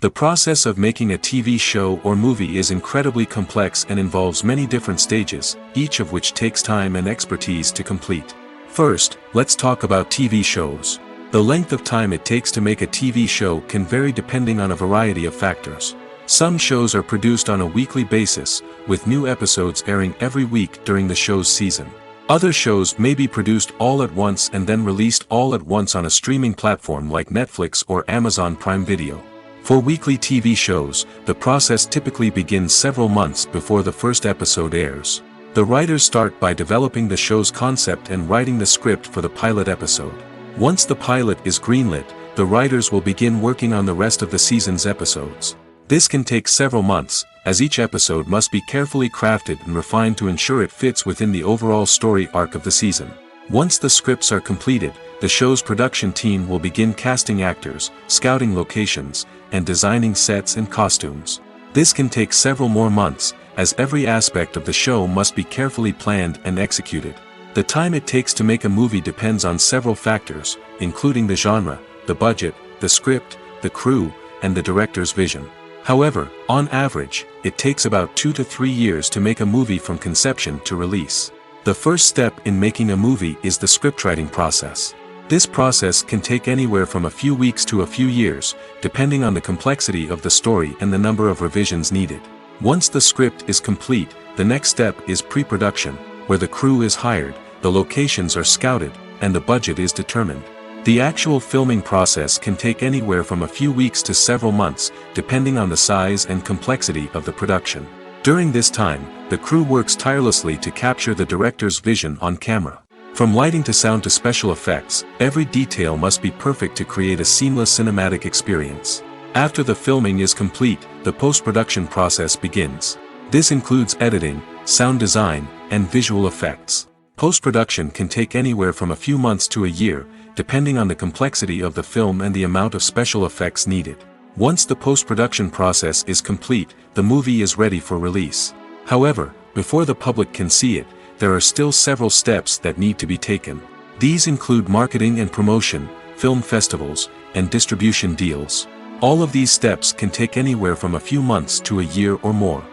The process of making a TV show or movie is incredibly complex and involves many different stages, each of which takes time and expertise to complete. First, let's talk about TV shows. The length of time it takes to make a TV show can vary depending on a variety of factors. Some shows are produced on a weekly basis, with new episodes airing every week during the show's season. Other shows may be produced all at once and then released all at once on a streaming platform like Netflix or Amazon Prime Video. For weekly TV shows, the process typically begins several months before the first episode airs. The writers start by developing the show's concept and writing the script for the pilot episode. Once the pilot is greenlit, the writers will begin working on the rest of the season's episodes. This can take several months, as each episode must be carefully crafted and refined to ensure it fits within the overall story arc of the season. Once the scripts are completed, the show's production team will begin casting actors, scouting locations, and designing sets and costumes. This can take several more months, as every aspect of the show must be carefully planned and executed. The time it takes to make a movie depends on several factors, including the genre, the budget, the script, the crew, and the director's vision. However, on average, it takes about 2 to 3 years to make a movie from conception to release. The first step in making a movie is the scriptwriting process. This process can take anywhere from a few weeks to a few years, depending on the complexity of the story and the number of revisions needed. Once the script is complete, the next step is pre-production, where the crew is hired, the locations are scouted, and the budget is determined. The actual filming process can take anywhere from a few weeks to several months, depending on the size and complexity of the production. During this time, the crew works tirelessly to capture the director's vision on camera. From lighting to sound to special effects, every detail must be perfect to create a seamless cinematic experience. After the filming is complete, the post-production process begins. This includes editing, sound design, and visual effects. Post-production can take anywhere from a few months to a year, depending on the complexity of the film and the amount of special effects needed. Once the post-production process is complete, the movie is ready for release. However, before the public can see it, there are still several steps that need to be taken. These include marketing and promotion, film festivals, and distribution deals. All of these steps can take anywhere from a few months to a year or more.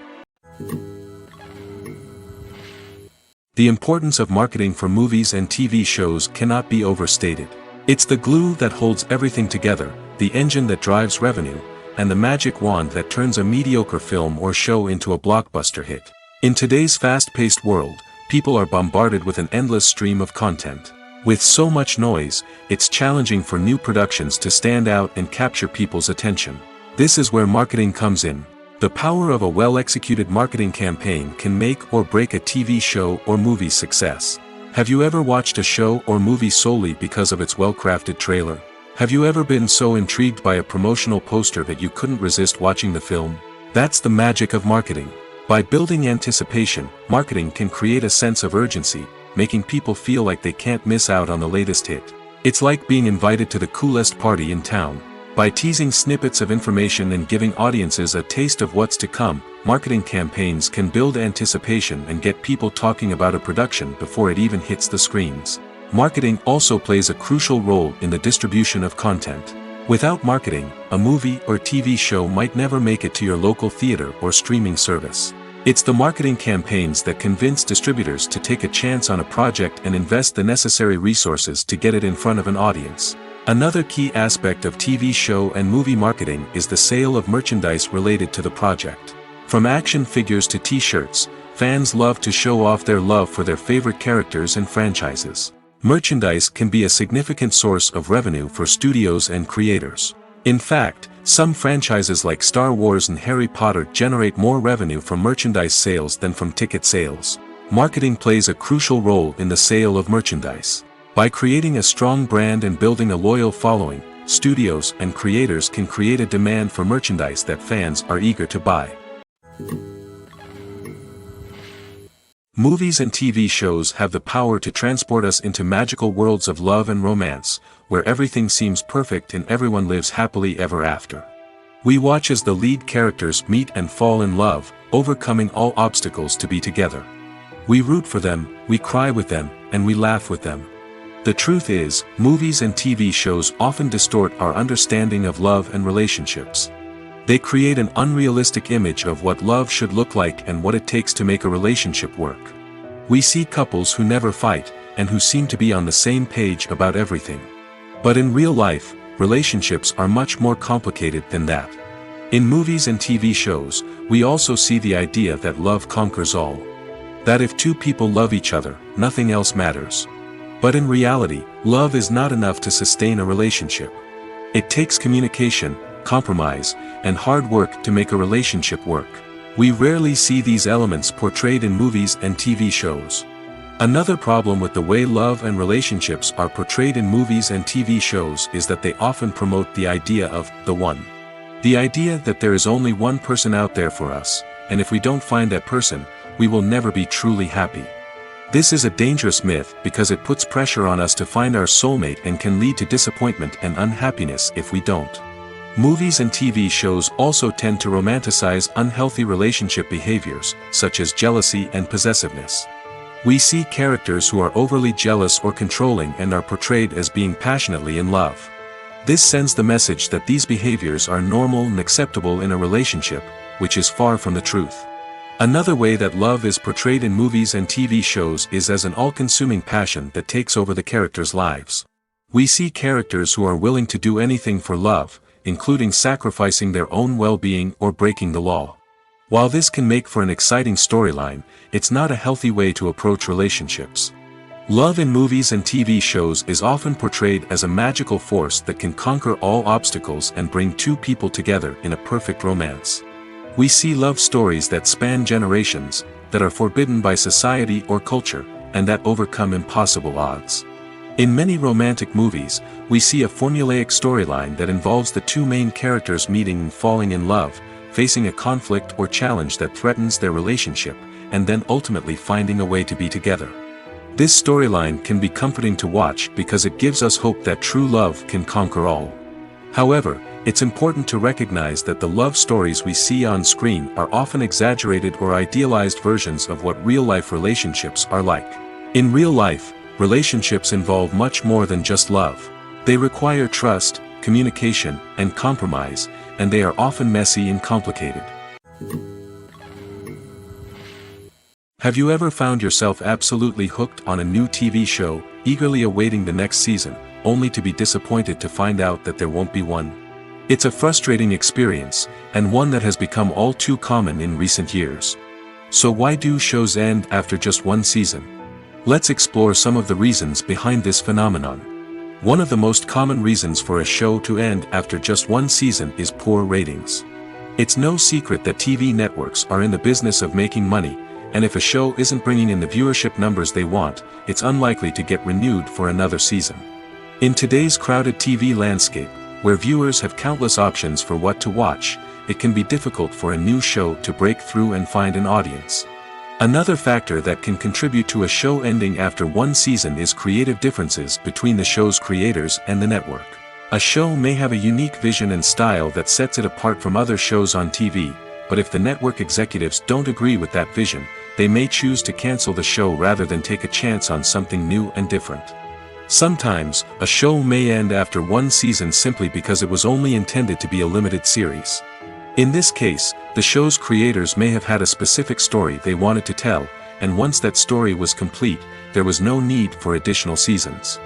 The importance of marketing for movies and TV shows cannot be overstated. It's the glue that holds everything together, the engine that drives revenue, and the magic wand that turns a mediocre film or show into a blockbuster hit. In today's fast-paced world, people are bombarded with an endless stream of content. With so much noise, it's challenging for new productions to stand out and capture people's attention. This is where marketing comes in. The power of a well-executed marketing campaign can make or break a TV show or movie's success. Have you ever watched a show or movie solely because of its well-crafted trailer? Have you ever been so intrigued by a promotional poster that you couldn't resist watching the film? That's the magic of marketing. By building anticipation, marketing can create a sense of urgency, making people feel like they can't miss out on the latest hit. It's like being invited to the coolest party in town. By teasing snippets of information and giving audiences a taste of what's to come, marketing campaigns can build anticipation and get people talking about a production before it even hits the screens. Marketing also plays a crucial role in the distribution of content. Without marketing, a movie or TV show might never make it to your local theater or streaming service. It's the marketing campaigns that convince distributors to take a chance on a project and invest the necessary resources to get it in front of an audience. Another key aspect of TV show and movie marketing is the sale of merchandise related to the project. From action figures to t-shirts, fans love to show off their love for their favorite characters and franchises. Merchandise can be a significant source of revenue for studios and creators. In fact, some franchises like Star Wars and Harry Potter generate more revenue from merchandise sales than from ticket sales. Marketing plays a crucial role in the sale of merchandise. By creating a strong brand and building a loyal following, studios and creators can create a demand for merchandise that fans are eager to buy. Movies and TV shows have the power to transport us into magical worlds of love and romance, where everything seems perfect and everyone lives happily ever after. We watch as the lead characters meet and fall in love, overcoming all obstacles to be together. We root for them, we cry with them, and we laugh with them. The truth is, movies and TV shows often distort our understanding of love and relationships. They create an unrealistic image of what love should look like and what it takes to make a relationship work. We see couples who never fight, and who seem to be on the same page about everything. But in real life, relationships are much more complicated than that. In movies and TV shows, we also see the idea that love conquers all. That if two people love each other, nothing else matters. But in reality, love is not enough to sustain a relationship. It takes communication, compromise, and hard work to make a relationship work. We rarely see these elements portrayed in movies and TV shows. Another problem with the way love and relationships are portrayed in movies and TV shows is that they often promote the idea of the one. The idea that there is only one person out there for us, and if we don't find that person, we will never be truly happy. This is a dangerous myth because it puts pressure on us to find our soulmate and can lead to disappointment and unhappiness if we don't. Movies and TV shows also tend to romanticize unhealthy relationship behaviors, such as jealousy and possessiveness. We see characters who are overly jealous or controlling and are portrayed as being passionately in love. This sends the message that these behaviors are normal and acceptable in a relationship, which is far from the truth. Another way that love is portrayed in movies and TV shows is as an all-consuming passion that takes over the characters' lives. We see characters who are willing to do anything for love, including sacrificing their own well-being or breaking the law. While this can make for an exciting storyline, it's not a healthy way to approach relationships. Love in movies and TV shows is often portrayed as a magical force that can conquer all obstacles and bring two people together in a perfect romance. We see love stories that span generations, that are forbidden by society or culture, and that overcome impossible odds. In many romantic movies, we see a formulaic storyline that involves the two main characters meeting and falling in love, facing a conflict or challenge that threatens their relationship, and then ultimately finding a way to be together. This storyline can be comforting to watch because it gives us hope that true love can conquer all. However, it's important to recognize that the love stories we see on screen are often exaggerated or idealized versions of what real-life relationships are like. In real life, relationships involve much more than just love. They require trust, communication, and compromise, and they are often messy and complicated. Have you ever found yourself absolutely hooked on a new TV show, eagerly awaiting the next season, only to be disappointed to find out that there won't be one? It's a frustrating experience, and one that has become all too common in recent years. So why do shows end after just one season? Let's explore some of the reasons behind this phenomenon. One of the most common reasons for a show to end after just one season is poor ratings. It's no secret that TV networks are in the business of making money, and if a show isn't bringing in the viewership numbers they want, it's unlikely to get renewed for another season. In today's crowded TV landscape, where viewers have countless options for what to watch, it can be difficult for a new show to break through and find an audience. Another factor that can contribute to a show ending after one season is creative differences between the show's creators and the network. A show may have a unique vision and style that sets it apart from other shows on TV, but if the network executives don't agree with that vision, they may choose to cancel the show rather than take a chance on something new and different. Sometimes, a show may end after one season simply because it was only intended to be a limited series. In this case, the show's creators may have had a specific story they wanted to tell, and once that story was complete, there was no need for additional seasons.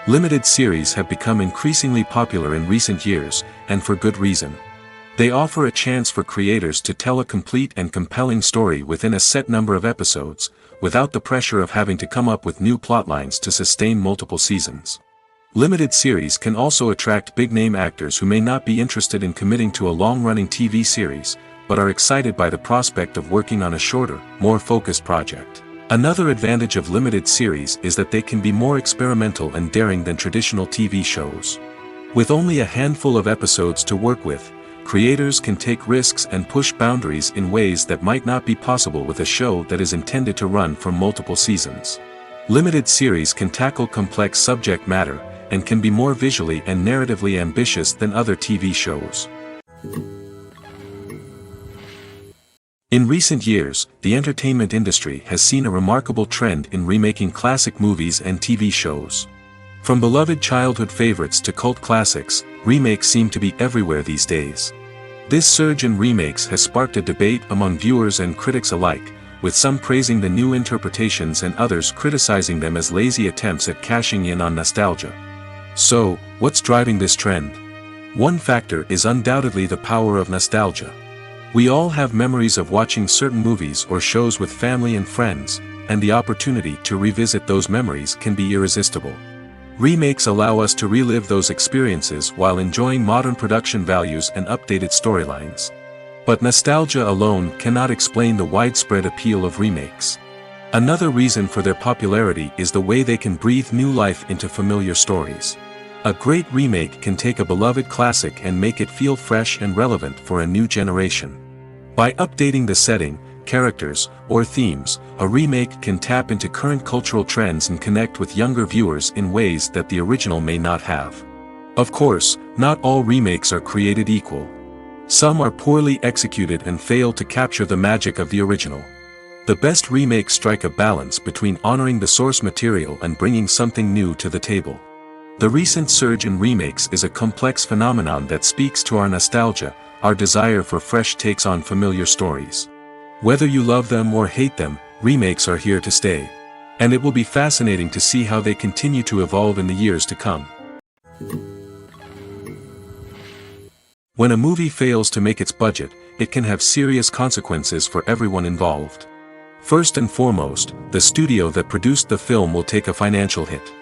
Limited series have become increasingly popular in recent years, and for good reason. They offer a chance for creators to tell a complete and compelling story within a set number of episodes, without the pressure of having to come up with new plotlines to sustain multiple seasons. Limited series can also attract big-name actors who may not be interested in committing to a long-running TV series, but are excited by the prospect of working on a shorter, more focused project. Another advantage of limited series is that they can be more experimental and daring than traditional TV shows. With only a handful of episodes to work with, creators can take risks and push boundaries in ways that might not be possible with a show that is intended to run for multiple seasons. Limited series can tackle complex subject matter, and can be more visually and narratively ambitious than other TV shows. In recent years, the entertainment industry has seen a remarkable trend in remaking classic movies and TV shows. From beloved childhood favorites to cult classics, remakes seem to be everywhere these days. This surge in remakes has sparked a debate among viewers and critics alike, with some praising the new interpretations and others criticizing them as lazy attempts at cashing in on nostalgia. So, what's driving this trend? One factor is undoubtedly the power of nostalgia. We all have memories of watching certain movies or shows with family and friends, and the opportunity to revisit those memories can be irresistible. Remakes allow us to relive those experiences while enjoying modern production values and updated storylines. But nostalgia alone cannot explain the widespread appeal of remakes. Another reason for their popularity is the way they can breathe new life into familiar stories. A great remake can take a beloved classic and make it feel fresh and relevant for a new generation. By updating the setting, characters, or themes, a remake can tap into current cultural trends and connect with younger viewers in ways that the original may not have. Of course, not all remakes are created equal. Some are poorly executed and fail to capture the magic of the original. The best remakes strike a balance between honoring the source material and bringing something new to the table. The recent surge in remakes is a complex phenomenon that speaks to our nostalgia, our desire for fresh takes on familiar stories. Whether you love them or hate them, remakes are here to stay. And it will be fascinating to see how they continue to evolve in the years to come. When a movie fails to make its budget, it can have serious consequences for everyone involved. First and foremost, the studio that produced the film will take a financial hit.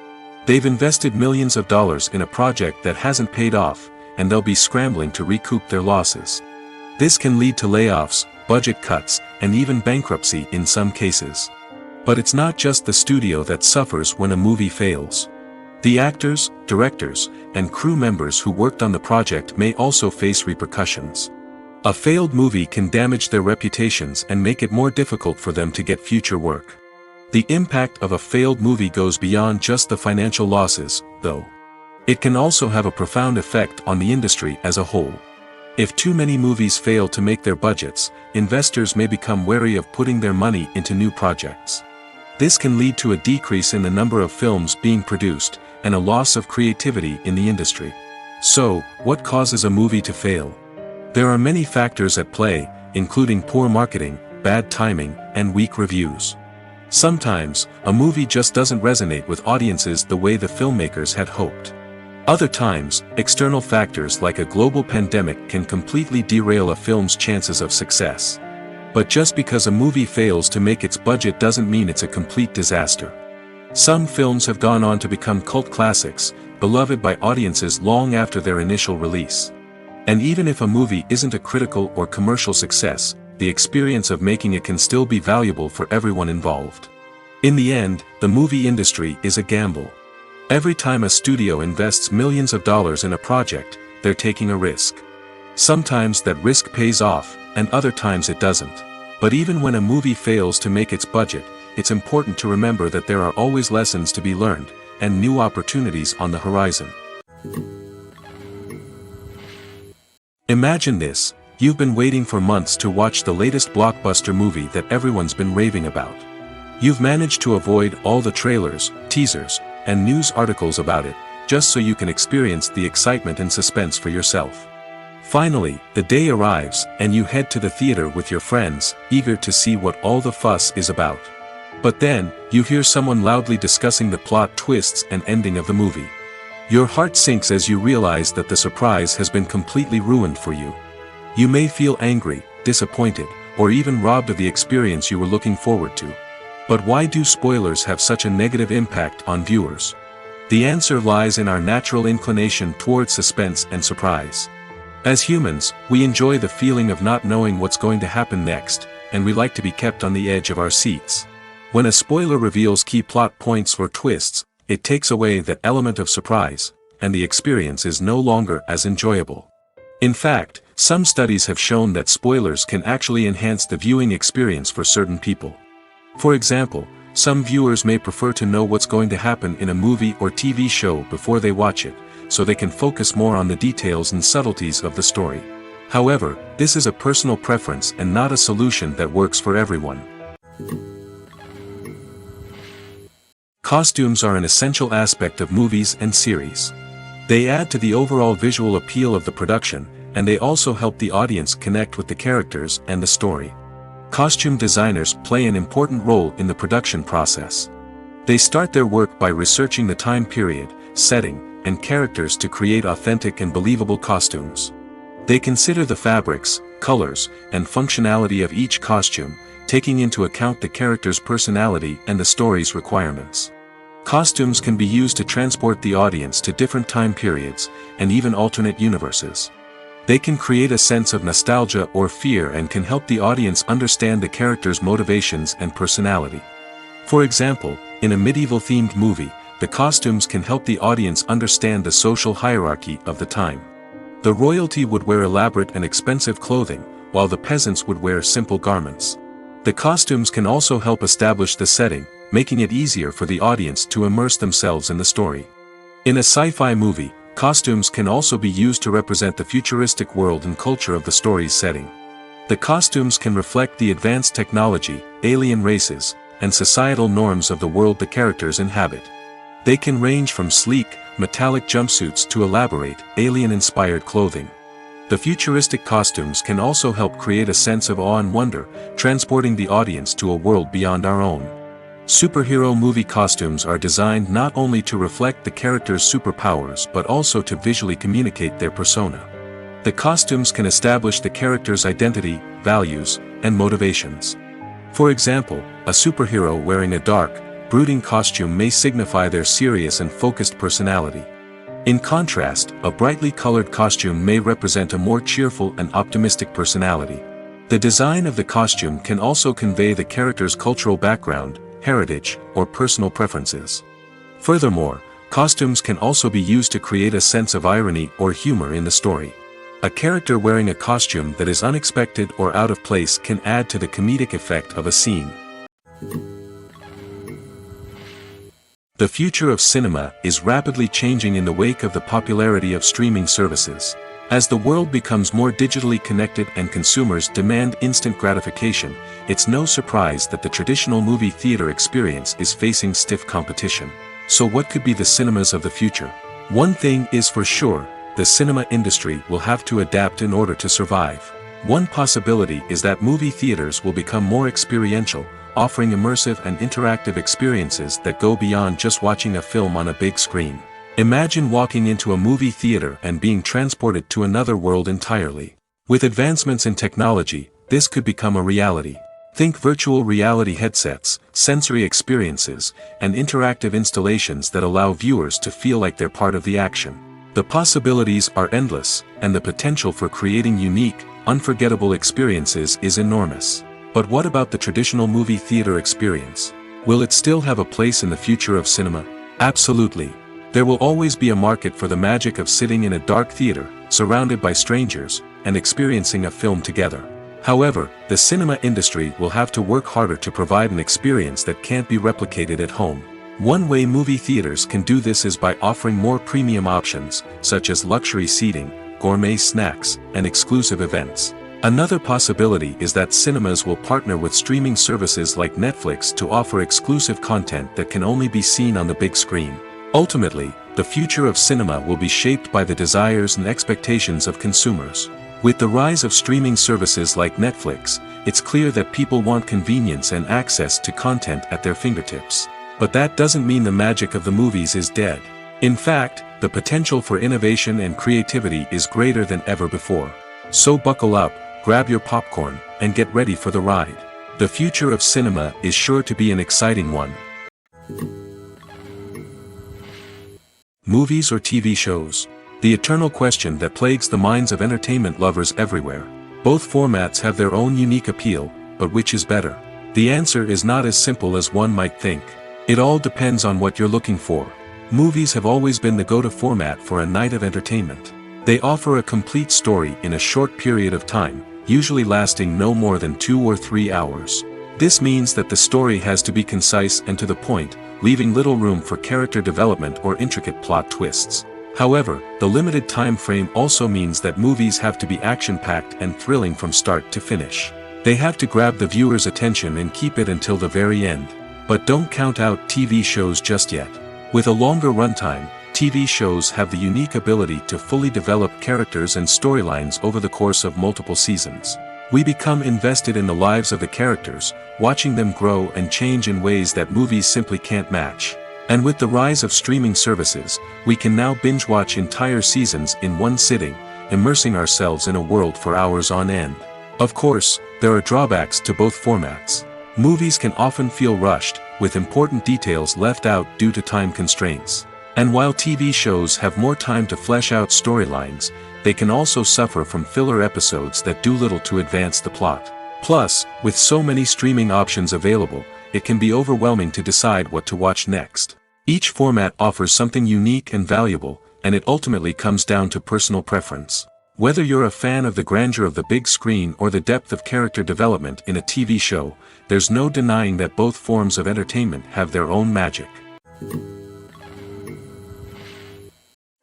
They've invested millions of dollars in a project that hasn't paid off, and they'll be scrambling to recoup their losses. This can lead to layoffs, budget cuts, and even bankruptcy in some cases. But it's not just the studio that suffers when a movie fails. The actors, directors, and crew members who worked on the project may also face repercussions. A failed movie can damage their reputations and make it more difficult for them to get future work. The impact of a failed movie goes beyond just the financial losses, though. It can also have a profound effect on the industry as a whole. If too many movies fail to make their budgets, investors may become wary of putting their money into new projects. This can lead to a decrease in the number of films being produced, and a loss of creativity in the industry. So, what causes a movie to fail? There are many factors at play, including poor marketing, bad timing, and weak reviews. Sometimes, a movie just doesn't resonate with audiences the way the filmmakers had hoped. Other times, external factors like a global pandemic can completely derail a film's chances of success. But just because a movie fails to make its budget doesn't mean it's a complete disaster. Some films have gone on to become cult classics, beloved by audiences long after their initial release. And even if a movie isn't a critical or commercial success, the experience of making it can still be valuable for everyone involved. In the end, the movie industry is a gamble. Every time a studio invests millions of dollars in a project, they're taking a risk. Sometimes that risk pays off, and other times it doesn't. But even when a movie fails to make its budget, it's important to remember that there are always lessons to be learned, and new opportunities on the horizon. Imagine this: you've been waiting for months to watch the latest blockbuster movie that everyone's been raving about. You've managed to avoid all the trailers, teasers, and news articles about it, just so you can experience the excitement and suspense for yourself. Finally, the day arrives, and you head to the theater with your friends, eager to see what all the fuss is about. But then, you hear someone loudly discussing the plot twists and ending of the movie. Your heart sinks as you realize that the surprise has been completely ruined for you. You may feel angry, disappointed, or even robbed of the experience you were looking forward to. But why do spoilers have such a negative impact on viewers? The answer lies in our natural inclination toward suspense and surprise. As humans, we enjoy the feeling of not knowing what's going to happen next, and we like to be kept on the edge of our seats. When a spoiler reveals key plot points or twists, it takes away that element of surprise, and the experience is no longer as enjoyable. In fact, some studies have shown that spoilers can actually enhance the viewing experience for certain people. For example, some viewers may prefer to know what's going to happen in a movie or TV show before they watch it, so they can focus more on the details and subtleties of the story. However, this is a personal preference and not a solution that works for everyone. Costumes are an essential aspect of movies and series. They add to the overall visual appeal of the production, and they also help the audience connect with the characters and the story. Costume designers play an important role in the production process. They start their work by researching the time period, setting, and characters to create authentic and believable costumes. They consider the fabrics, colors, and functionality of each costume, taking into account the character's personality and the story's requirements. Costumes can be used to transport the audience to different time periods, and even alternate universes. They can create a sense of nostalgia or fear and can help the audience understand the character's motivations and personality. For example, in a medieval-themed movie, the costumes can help the audience understand the social hierarchy of the time. The royalty would wear elaborate and expensive clothing, while the peasants would wear simple garments. The costumes can also help establish the setting, making it easier for the audience to immerse themselves in the story. In a sci-fi movie, costumes can also be used to represent the futuristic world and culture of the story's setting. The costumes can reflect the advanced technology, alien races, and societal norms of the world the characters inhabit. They can range from sleek, metallic jumpsuits to elaborate, alien-inspired clothing. The futuristic costumes can also help create a sense of awe and wonder, transporting the audience to a world beyond our own. Superhero movie costumes are designed not only to reflect the character's superpowers but also to visually communicate their persona. The costumes can establish the character's identity, values, and motivations. For example, a superhero wearing a dark, brooding costume may signify their serious and focused personality. In contrast, a brightly colored costume may represent a more cheerful and optimistic personality. The design of the costume can also convey the character's cultural background, heritage, or personal preferences. Furthermore, costumes can also be used to create a sense of irony or humor in the story. A character wearing a costume that is unexpected or out of place can add to the comedic effect of a scene. The future of cinema is rapidly changing in the wake of the popularity of streaming services. As the world becomes more digitally connected and consumers demand instant gratification, it's no surprise that the traditional movie theater experience is facing stiff competition. So what could be the cinemas of the future? One thing is for sure, the cinema industry will have to adapt in order to survive. One possibility is that movie theaters will become more experiential, offering immersive and interactive experiences that go beyond just watching a film on a big screen. Imagine walking into a movie theater and being transported to another world entirely. With advancements in technology, this could become a reality. Think virtual reality headsets, sensory experiences, and interactive installations that allow viewers to feel like they're part of the action. The possibilities are endless, and the potential for creating unique, unforgettable experiences is enormous. But what about the traditional movie theater experience? Will it still have a place in the future of cinema? Absolutely. There will always be a market for the magic of sitting in a dark theater, surrounded by strangers, and experiencing a film together. However, the cinema industry will have to work harder to provide an experience that can't be replicated at home. One way movie theaters can do this is by offering more premium options, such as luxury seating, gourmet snacks, and exclusive events. Another possibility is that cinemas will partner with streaming services like Netflix to offer exclusive content that can only be seen on the big screen. Ultimately, the future of cinema will be shaped by the desires and expectations of consumers. With the rise of streaming services like Netflix, it's clear that people want convenience and access to content at their fingertips. But that doesn't mean the magic of the movies is dead. In fact, the potential for innovation and creativity is greater than ever before. So buckle up, grab your popcorn, and get ready for the ride. The future of cinema is sure to be an exciting one. Movies or TV shows? The eternal question that plagues the minds of entertainment lovers everywhere. Both formats have their own unique appeal, but which is better? The answer is not as simple as one might think. It all depends on what you're looking for. Movies have always been the go-to format for a night of entertainment. They offer a complete story in a short period of time, usually lasting no more than 2 or 3 hours. This means that the story has to be concise and to the point, leaving little room for character development or intricate plot twists. However, the limited time frame also means that movies have to be action-packed and thrilling from start to finish. They have to grab the viewer's attention and keep it until the very end. But don't count out TV shows just yet. With a longer runtime, TV shows have the unique ability to fully develop characters and storylines over the course of multiple seasons. We become invested in the lives of the characters, watching them grow and change in ways that movies simply can't match. And with the rise of streaming services, we can now binge-watch entire seasons in one sitting, immersing ourselves in a world for hours on end. Of course, there are drawbacks to both formats. Movies can often feel rushed, with important details left out due to time constraints. And while TV shows have more time to flesh out storylines, they can also suffer from filler episodes that do little to advance the plot. Plus, with so many streaming options available, it can be overwhelming to decide what to watch next. Each format offers something unique and valuable, and it ultimately comes down to personal preference. Whether you're a fan of the grandeur of the big screen or the depth of character development in a TV show, there's no denying that both forms of entertainment have their own magic.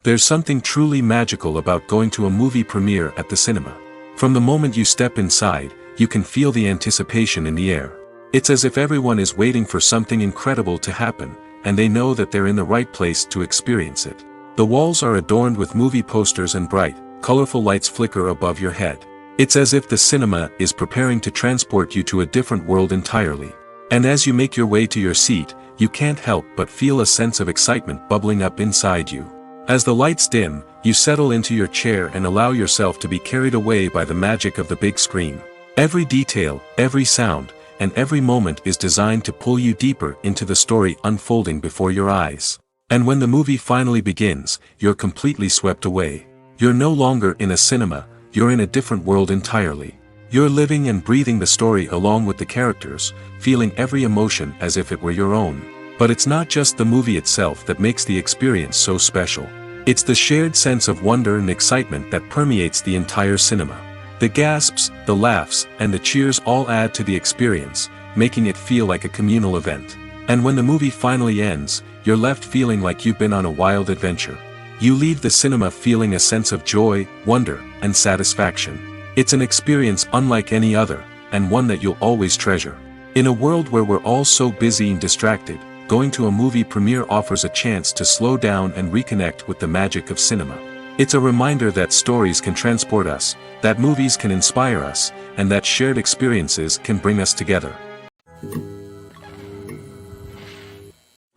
There's something truly magical about going to a movie premiere at the cinema. From the moment you step inside, you can feel the anticipation in the air. It's as if everyone is waiting for something incredible to happen, and they know that they're in the right place to experience it. The walls are adorned with movie posters and bright, colorful lights flicker above your head. It's as if the cinema is preparing to transport you to a different world entirely. And as you make your way to your seat, you can't help but feel a sense of excitement bubbling up inside you. As the lights dim, you settle into your chair and allow yourself to be carried away by the magic of the big screen. Every detail, every sound, and every moment is designed to pull you deeper into the story unfolding before your eyes. And when the movie finally begins, you're completely swept away. You're no longer in a cinema, you're in a different world entirely. You're living and breathing the story along with the characters, feeling every emotion as if it were your own. But it's not just the movie itself that makes the experience so special. It's the shared sense of wonder and excitement that permeates the entire cinema. The gasps, the laughs, and the cheers all add to the experience, making it feel like a communal event. And when the movie finally ends, you're left feeling like you've been on a wild adventure. You leave the cinema feeling a sense of joy, wonder, and satisfaction. It's an experience unlike any other, and one that you'll always treasure. In a world where we're all so busy and distracted, going to a movie premiere offers a chance to slow down and reconnect with the magic of cinema. It's a reminder that stories can transport us, that movies can inspire us, and that shared experiences can bring us together.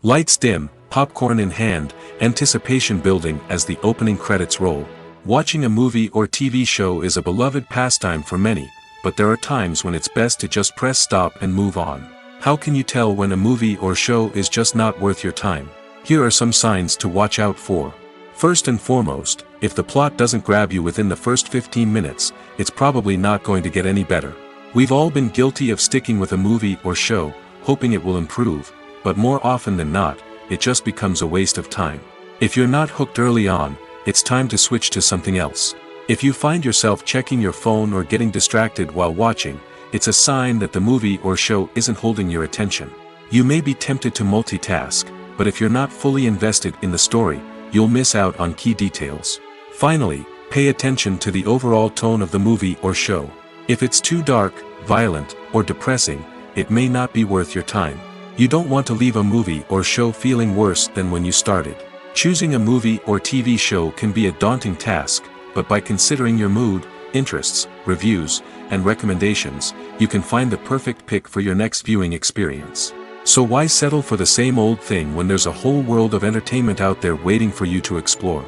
Lights dim, popcorn in hand, anticipation building as the opening credits roll. Watching a movie or TV show is a beloved pastime for many, but there are times when it's best to just press stop and move on. How can you tell when a movie or show is just not worth your time? Here are some signs to watch out for. First and foremost, if the plot doesn't grab you within the first 15 minutes, it's probably not going to get any better. We've all been guilty of sticking with a movie or show, hoping it will improve, but more often than not, it just becomes a waste of time. If you're not hooked early on, it's time to switch to something else. If you find yourself checking your phone or getting distracted while watching, it's a sign that the movie or show isn't holding your attention. You may be tempted to multitask, but if you're not fully invested in the story, you'll miss out on key details. Finally, pay attention to the overall tone of the movie or show. If it's too dark, violent, or depressing, it may not be worth your time. You don't want to leave a movie or show feeling worse than when you started. Choosing a movie or TV show can be a daunting task, but by considering your mood, interests, reviews, and recommendations, you can find the perfect pick for your next viewing experience. So why settle for the same old thing when there's a whole world of entertainment out there waiting for you to explore?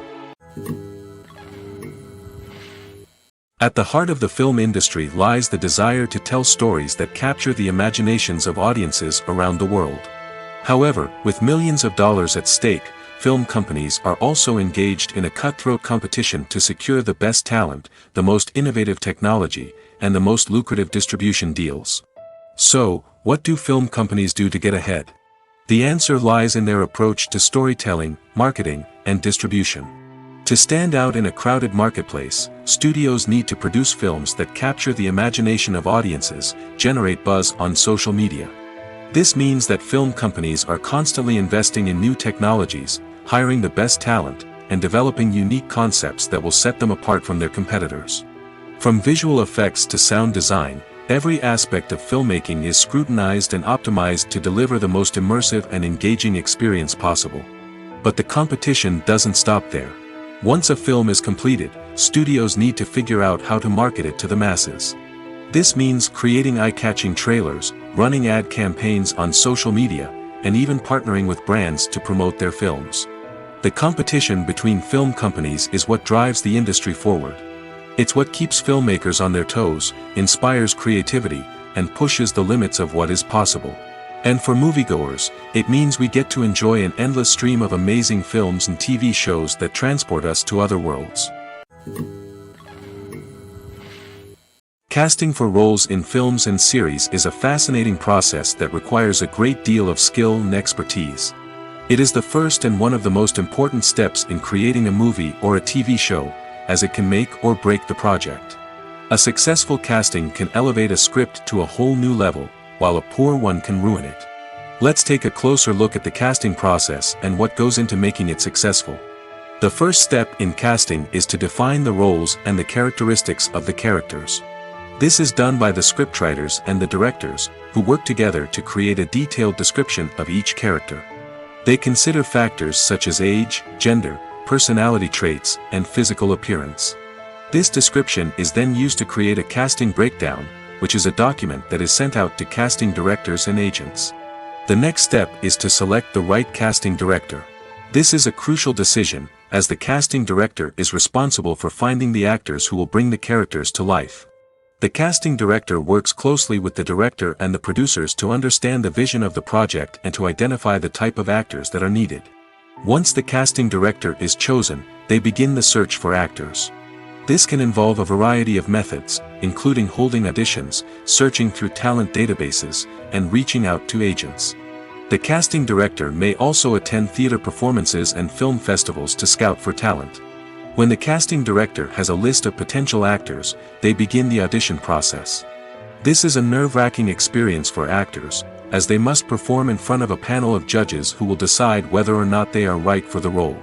At the heart of the film industry lies the desire to tell stories that capture the imaginations of audiences around the world. However, with millions of dollars at stake, film companies are also engaged in a cutthroat competition to secure the best talent, the most innovative technology, and the most lucrative distribution deals. So, what do film companies do to get ahead? The answer lies in their approach to storytelling, marketing, and distribution. To stand out in a crowded marketplace, studios need to produce films that capture the imagination of audiences, generate buzz on social media. This means that film companies are constantly investing in new technologies, hiring the best talent, and developing unique concepts that will set them apart from their competitors. From visual effects to sound design, every aspect of filmmaking is scrutinized and optimized to deliver the most immersive and engaging experience possible. But the competition doesn't stop there. Once a film is completed, studios need to figure out how to market it to the masses. This means creating eye-catching trailers, running ad campaigns on social media, and even partnering with brands to promote their films. The competition between film companies is what drives the industry forward. It's what keeps filmmakers on their toes, inspires creativity, and pushes the limits of what is possible. And for moviegoers, it means we get to enjoy an endless stream of amazing films and TV shows that transport us to other worlds. Casting for roles in films and series is a fascinating process that requires a great deal of skill and expertise. It is the first and one of the most important steps in creating a movie or a TV show, as it can make or break the project. A successful casting can elevate a script to a whole new level, while a poor one can ruin it. Let's take a closer look at the casting process and what goes into making it successful. The first step in casting is to define the roles and the characteristics of the characters. This is done by the scriptwriters and the directors, who work together to create a detailed description of each character. They consider factors such as age, gender, personality traits, and physical appearance. This description is then used to create a casting breakdown, which is a document that is sent out to casting directors and agents. The next step is to select the right casting director. This is a crucial decision, as the casting director is responsible for finding the actors who will bring the characters to life. The casting director works closely with the director and the producers to understand the vision of the project and to identify the type of actors that are needed. Once the casting director is chosen, they begin the search for actors. This can involve a variety of methods, including holding auditions, searching through talent databases, and reaching out to agents. The casting director may also attend theater performances and film festivals to scout for talent. When the casting director has a list of potential actors, they begin the audition process. This is a nerve-wracking experience for actors, as they must perform in front of a panel of judges who will decide whether or not they are right for the role.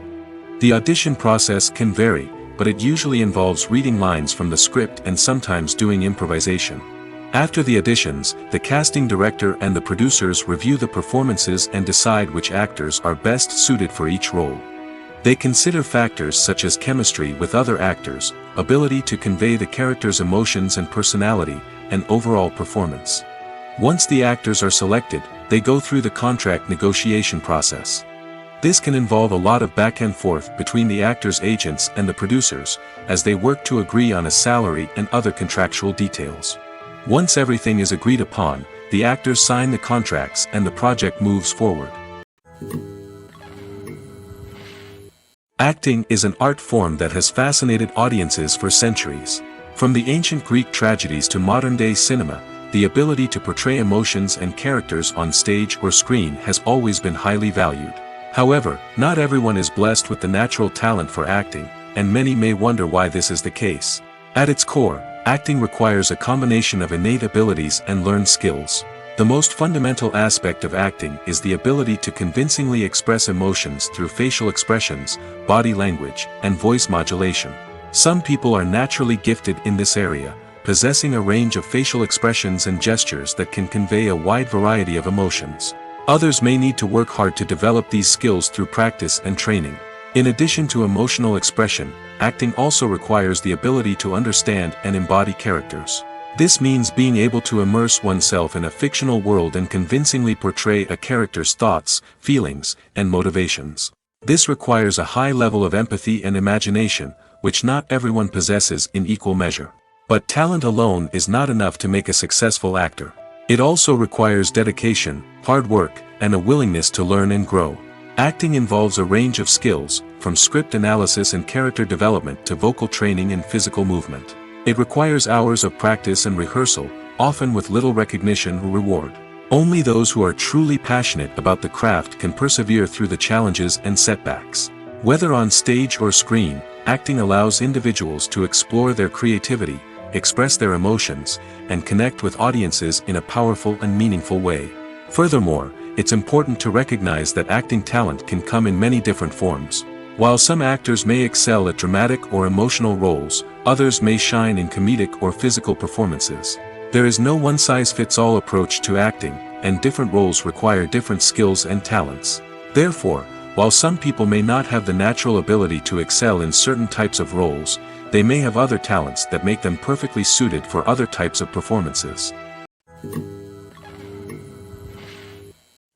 The audition process can vary, but it usually involves reading lines from the script and sometimes doing improvisation. After the auditions, the casting director and the producers review the performances and decide which actors are best suited for each role. They consider factors such as chemistry with other actors, ability to convey the character's emotions and personality, and overall performance. Once the actors are selected, they go through the contract negotiation process. This can involve a lot of back and forth between the actors' agents and the producers, as they work to agree on a salary and other contractual details. Once everything is agreed upon, the actors sign the contracts and the project moves forward. Acting is an art form that has fascinated audiences for centuries. From the ancient Greek tragedies to modern-day cinema, the ability to portray emotions and characters on stage or screen has always been highly valued. However, not everyone is blessed with the natural talent for acting, and many may wonder why this is the case. At its core, acting requires a combination of innate abilities and learned skills. The most fundamental aspect of acting is the ability to convincingly express emotions through facial expressions, body language, and voice modulation. Some people are naturally gifted in this area, possessing a range of facial expressions and gestures that can convey a wide variety of emotions. Others may need to work hard to develop these skills through practice and training. In addition to emotional expression, acting also requires the ability to understand and embody characters. This means being able to immerse oneself in a fictional world and convincingly portray a character's thoughts, feelings, and motivations. This requires a high level of empathy and imagination, which not everyone possesses in equal measure. But talent alone is not enough to make a successful actor. It also requires dedication, hard work, and a willingness to learn and grow. Acting involves a range of skills, from script analysis and character development to vocal training and physical movement. It requires hours of practice and rehearsal, often with little recognition or reward. Only those who are truly passionate about the craft can persevere through the challenges and setbacks. Whether on stage or screen, acting allows individuals to explore their creativity, express their emotions, and connect with audiences in a powerful and meaningful way. Furthermore, it's important to recognize that acting talent can come in many different forms. While some actors may excel at dramatic or emotional roles, others may shine in comedic or physical performances. There is no one-size-fits-all approach to acting, and different roles require different skills and talents. Therefore, while some people may not have the natural ability to excel in certain types of roles, they may have other talents that make them perfectly suited for other types of performances.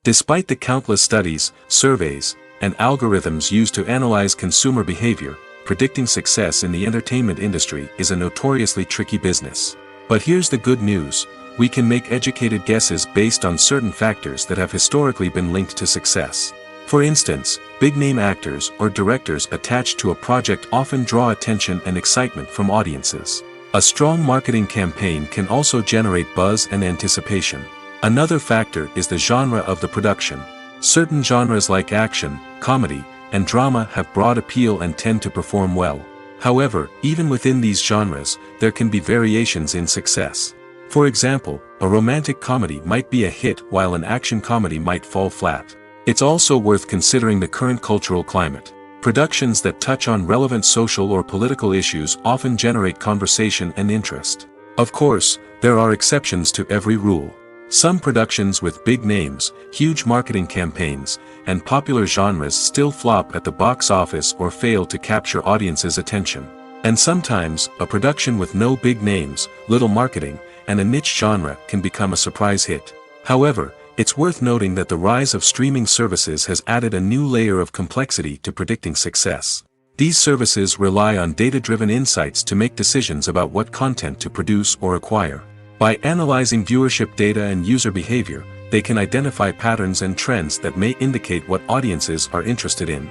Despite the countless studies, surveys, and algorithms used to analyze consumer behavior, predicting success in the entertainment industry is a notoriously tricky business. But here's the good news: we can make educated guesses based on certain factors that have historically been linked to success. For instance, big-name actors or directors attached to a project often draw attention and excitement from audiences. A strong marketing campaign can also generate buzz and anticipation. Another factor is the genre of the production. Certain genres like action, comedy, and drama have broad appeal and tend to perform well. However, even within these genres, there can be variations in success. For example, a romantic comedy might be a hit while an action comedy might fall flat. It's also worth considering the current cultural climate. Productions that touch on relevant social or political issues often generate conversation and interest. Of course, there are exceptions to every rule. Some productions with big names, huge marketing campaigns, and popular genres still flop at the box office or fail to capture audiences' attention. And sometimes, a production with no big names, little marketing, and a niche genre can become a surprise hit. However, it's worth noting that the rise of streaming services has added a new layer of complexity to predicting success. These services rely on data-driven insights to make decisions about what content to produce or acquire. By analyzing viewership data and user behavior, they can identify patterns and trends that may indicate what audiences are interested in.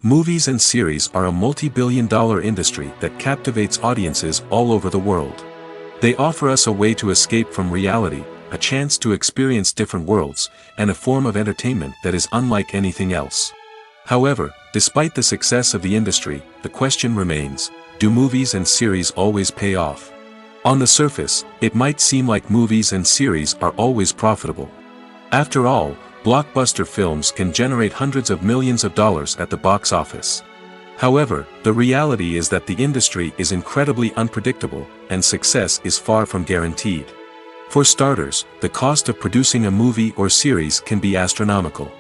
Movies and series are a multi-billion-dollar industry that captivates audiences all over the world. They offer us a way to escape from reality, a chance to experience different worlds, and a form of entertainment that is unlike anything else. However, despite the success of the industry, the question remains: do movies and series always pay off? On the surface, it might seem like movies and series are always profitable. After all, blockbuster films can generate hundreds of millions of dollars at the box office. However, the reality is that the industry is incredibly unpredictable, and success is far from guaranteed. For starters, the cost of producing a movie or series can be astronomical.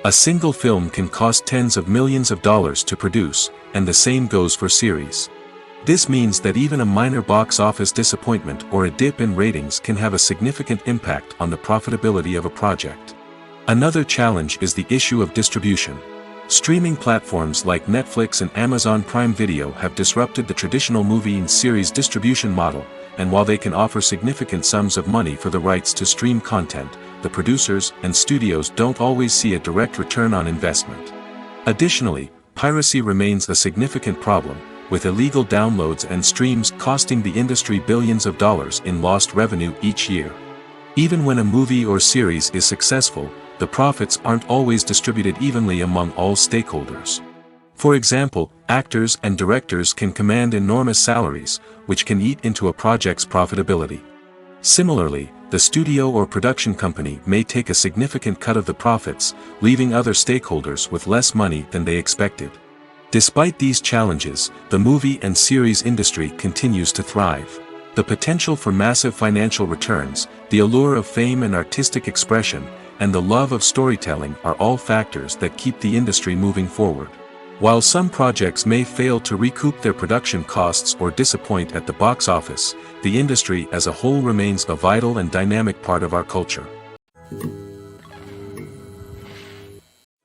A single film can cost tens of millions of dollars to produce, and the same goes for series. This means that even a minor box office disappointment or a dip in ratings can have a significant impact on the profitability of a project. Another challenge is the issue of distribution. Streaming platforms like Netflix and Amazon Prime Video have disrupted the traditional movie and series distribution model, and while they can offer significant sums of money for the rights to stream content, the producers and studios don't always see a direct return on investment. Additionally, piracy remains a significant problem, with illegal downloads and streams costing the industry billions of dollars in lost revenue each year. Even when a movie or series is successful, the profits aren't always distributed evenly among all stakeholders. For example, actors and directors can command enormous salaries, which can eat into a project's profitability. Similarly, the studio or production company may take a significant cut of the profits, leaving other stakeholders with less money than they expected. Despite these challenges, the movie and series industry continues to thrive. The potential for massive financial returns, the allure of fame and artistic expression, and the love of storytelling are all factors that keep the industry moving forward. While some projects may fail to recoup their production costs or disappoint at the box office, the industry as a whole remains a vital and dynamic part of our culture.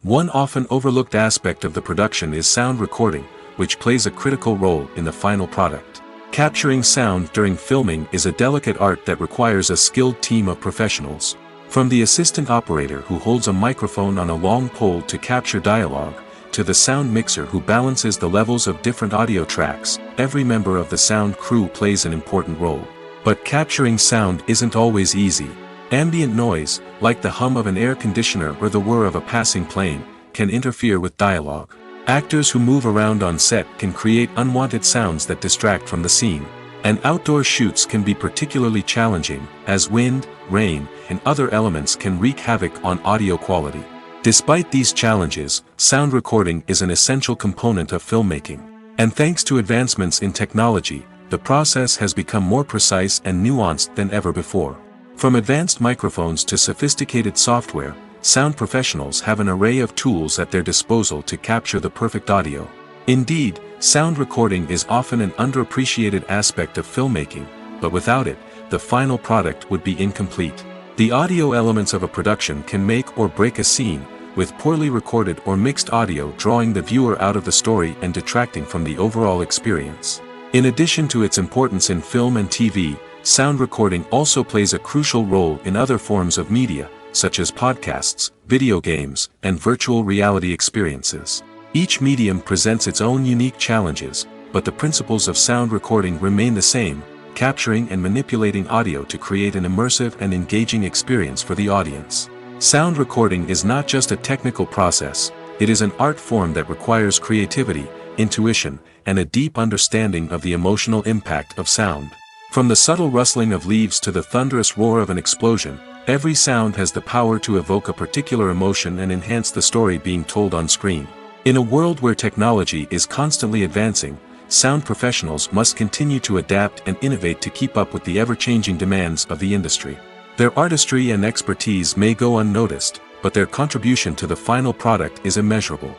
One often overlooked aspect of the production is sound recording, which plays a critical role in the final product. Capturing sound during filming is a delicate art that requires a skilled team of professionals. From the assistant operator who holds a microphone on a long pole to capture dialogue, to the sound mixer who balances the levels of different audio tracks, every member of the sound crew plays an important role. But capturing sound isn't always easy. Ambient noise, like the hum of an air conditioner or the whir of a passing plane, can interfere with dialogue. Actors who move around on set can create unwanted sounds that distract from the scene. And outdoor shoots can be particularly challenging, as wind, rain, and other elements can wreak havoc on audio quality. Despite these challenges, sound recording is an essential component of filmmaking. And thanks to advancements in technology, the process has become more precise and nuanced than ever before. From advanced microphones to sophisticated software, sound professionals have an array of tools at their disposal to capture the perfect audio. Indeed, sound recording is often an underappreciated aspect of filmmaking, but without it, the final product would be incomplete. The audio elements of a production can make or break a scene, with poorly recorded or mixed audio drawing the viewer out of the story and detracting from the overall experience. In addition to its importance in film and TV, sound recording also plays a crucial role in other forms of media, such as podcasts, video games, and virtual reality experiences. Each medium presents its own unique challenges, but the principles of sound recording remain the same: capturing and manipulating audio to create an immersive and engaging experience for the audience. Sound recording is not just a technical process, it is an art form that requires creativity, intuition, and a deep understanding of the emotional impact of sound. From the subtle rustling of leaves to the thunderous roar of an explosion, every sound has the power to evoke a particular emotion and enhance the story being told on screen. In a world where technology is constantly advancing, sound professionals must continue to adapt and innovate to keep up with the ever-changing demands of the industry. Their artistry and expertise may go unnoticed, but their contribution to the final product is immeasurable.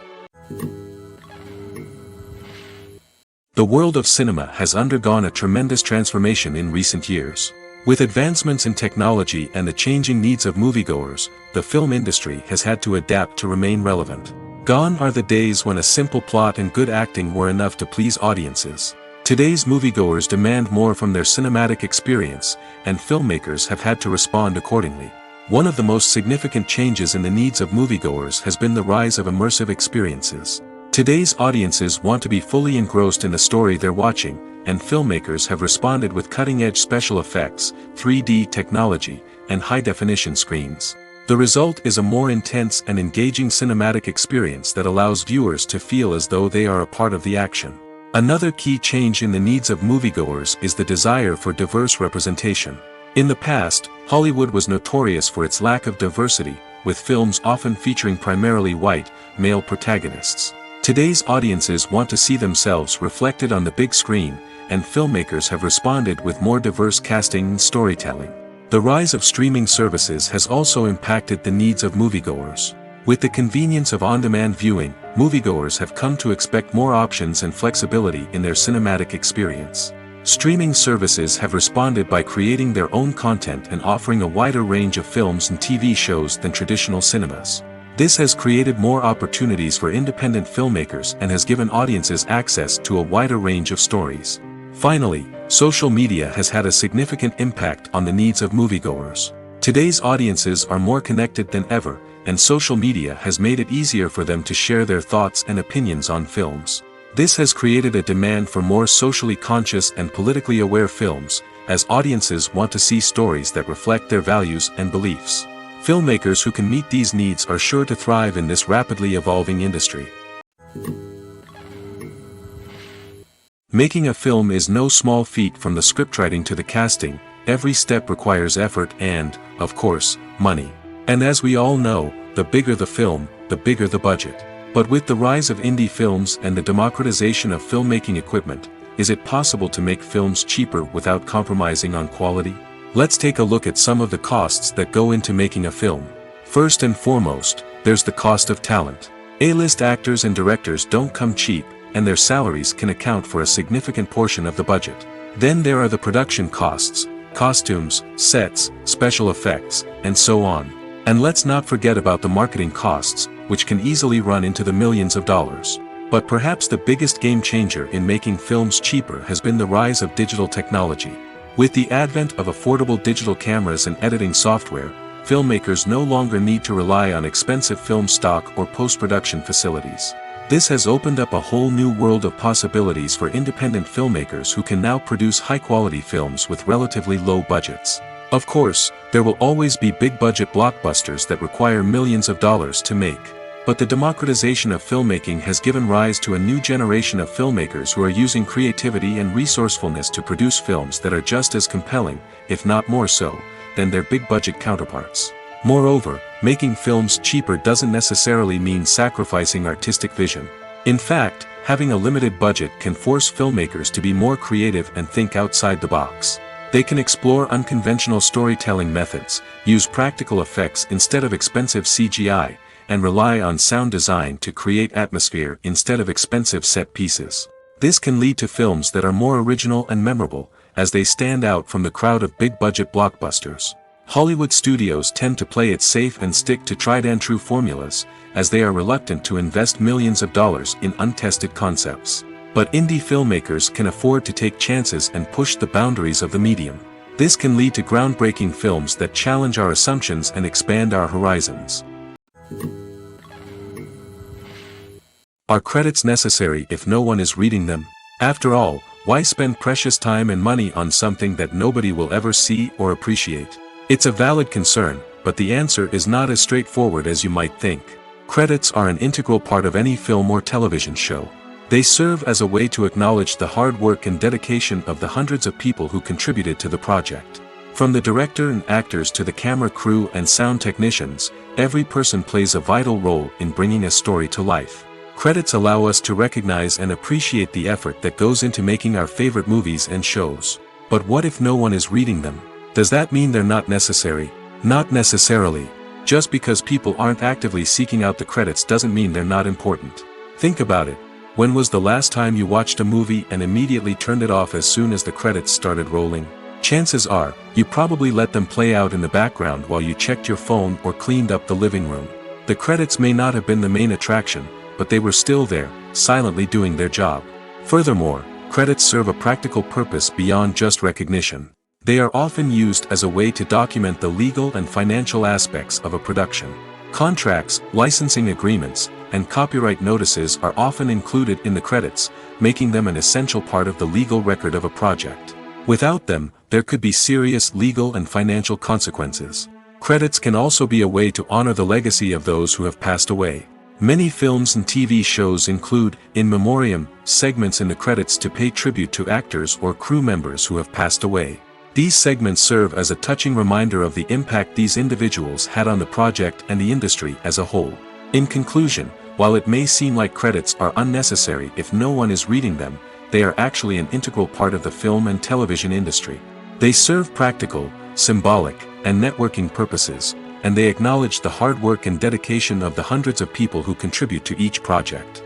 The world of cinema has undergone a tremendous transformation in recent years. With advancements in technology and the changing needs of moviegoers, the film industry has had to adapt to remain relevant. Gone are the days when a simple plot and good acting were enough to please audiences. Today's moviegoers demand more from their cinematic experience, and filmmakers have had to respond accordingly. One of the most significant changes in the needs of moviegoers has been the rise of immersive experiences. Today's audiences want to be fully engrossed in the story they're watching, and filmmakers have responded with cutting-edge special effects, 3D technology, and high-definition screens. The result is a more intense and engaging cinematic experience that allows viewers to feel as though they are a part of the action. Another key change in the needs of moviegoers is the desire for diverse representation. In the past, Hollywood was notorious for its lack of diversity, with films often featuring primarily white, male protagonists. Today's audiences want to see themselves reflected on the big screen, and filmmakers have responded with more diverse casting and storytelling. The rise of streaming services has also impacted the needs of moviegoers. With the convenience of on-demand viewing, moviegoers have come to expect more options and flexibility in their cinematic experience. Streaming services have responded by creating their own content and offering a wider range of films and TV shows than traditional cinemas. This has created more opportunities for independent filmmakers and has given audiences access to a wider range of stories. Finally, social media has had a significant impact on the needs of moviegoers. Today's audiences are more connected than ever, and social media has made it easier for them to share their thoughts and opinions on films. This has created a demand for more socially conscious and politically aware films, as audiences want to see stories that reflect their values and beliefs. Filmmakers who can meet these needs are sure to thrive in this rapidly evolving industry. Making a film is no small feat. From the scriptwriting to the casting, every step requires effort and, of course, money. And as we all know, the bigger the film, the bigger the budget. But with the rise of indie films and the democratization of filmmaking equipment, is it possible to make films cheaper without compromising on quality? Let's take a look at some of the costs that go into making a film. First and foremost, there's the cost of talent. A-list actors and directors don't come cheap, and their salaries can account for a significant portion of the budget. Then there are the production costs, costumes, sets, special effects, and so on. And let's not forget about the marketing costs, which can easily run into the millions of dollars. But perhaps the biggest game changer in making films cheaper has been the rise of digital technology. With the advent of affordable digital cameras and editing software, filmmakers no longer need to rely on expensive film stock or post-production facilities. This has opened up a whole new world of possibilities for independent filmmakers who can now produce high-quality films with relatively low budgets. Of course, there will always be big-budget blockbusters that require millions of dollars to make. But the democratization of filmmaking has given rise to a new generation of filmmakers who are using creativity and resourcefulness to produce films that are just as compelling, if not more so, than their big-budget counterparts. Moreover, making films cheaper doesn't necessarily mean sacrificing artistic vision. In fact, having a limited budget can force filmmakers to be more creative and think outside the box. They can explore unconventional storytelling methods, use practical effects instead of expensive CGI, and rely on sound design to create atmosphere instead of expensive set pieces. This can lead to films that are more original and memorable, as they stand out from the crowd of big-budget blockbusters. Hollywood studios tend to play it safe and stick to tried-and-true formulas, as they are reluctant to invest millions of dollars in untested concepts. But indie filmmakers can afford to take chances and push the boundaries of the medium. This can lead to groundbreaking films that challenge our assumptions and expand our horizons. Are credits necessary if no one is reading them? After all, why spend precious time and money on something that nobody will ever see or appreciate? It's a valid concern, but the answer is not as straightforward as you might think. Credits are an integral part of any film or television show. They serve as a way to acknowledge the hard work and dedication of the hundreds of people who contributed to the project. From the director and actors to the camera crew and sound technicians, every person plays a vital role in bringing a story to life. Credits allow us to recognize and appreciate the effort that goes into making our favorite movies and shows. But what if no one is reading them? Does that mean they're not necessary? Not necessarily. Just because people aren't actively seeking out the credits doesn't mean they're not important. Think about it. When was the last time you watched a movie and immediately turned it off as soon as the credits started rolling? Chances are, you probably let them play out in the background while you checked your phone or cleaned up the living room. The credits may not have been the main attraction, but they were still there, silently doing their job. Furthermore, credits serve a practical purpose beyond just recognition. They are often used as a way to document the legal and financial aspects of a production. Contracts, licensing agreements, and copyright notices are often included in the credits, making them an essential part of the legal record of a project. Without them, there could be serious legal and financial consequences. Credits can also be a way to honor the legacy of those who have passed away. Many films and TV shows include, in memoriam, segments in the credits to pay tribute to actors or crew members who have passed away. These segments serve as a touching reminder of the impact these individuals had on the project and the industry as a whole. In conclusion, while it may seem like credits are unnecessary if no one is reading them, they are actually an integral part of the film and television industry. They serve practical, symbolic, and networking purposes, and they acknowledge the hard work and dedication of the hundreds of people who contribute to each project.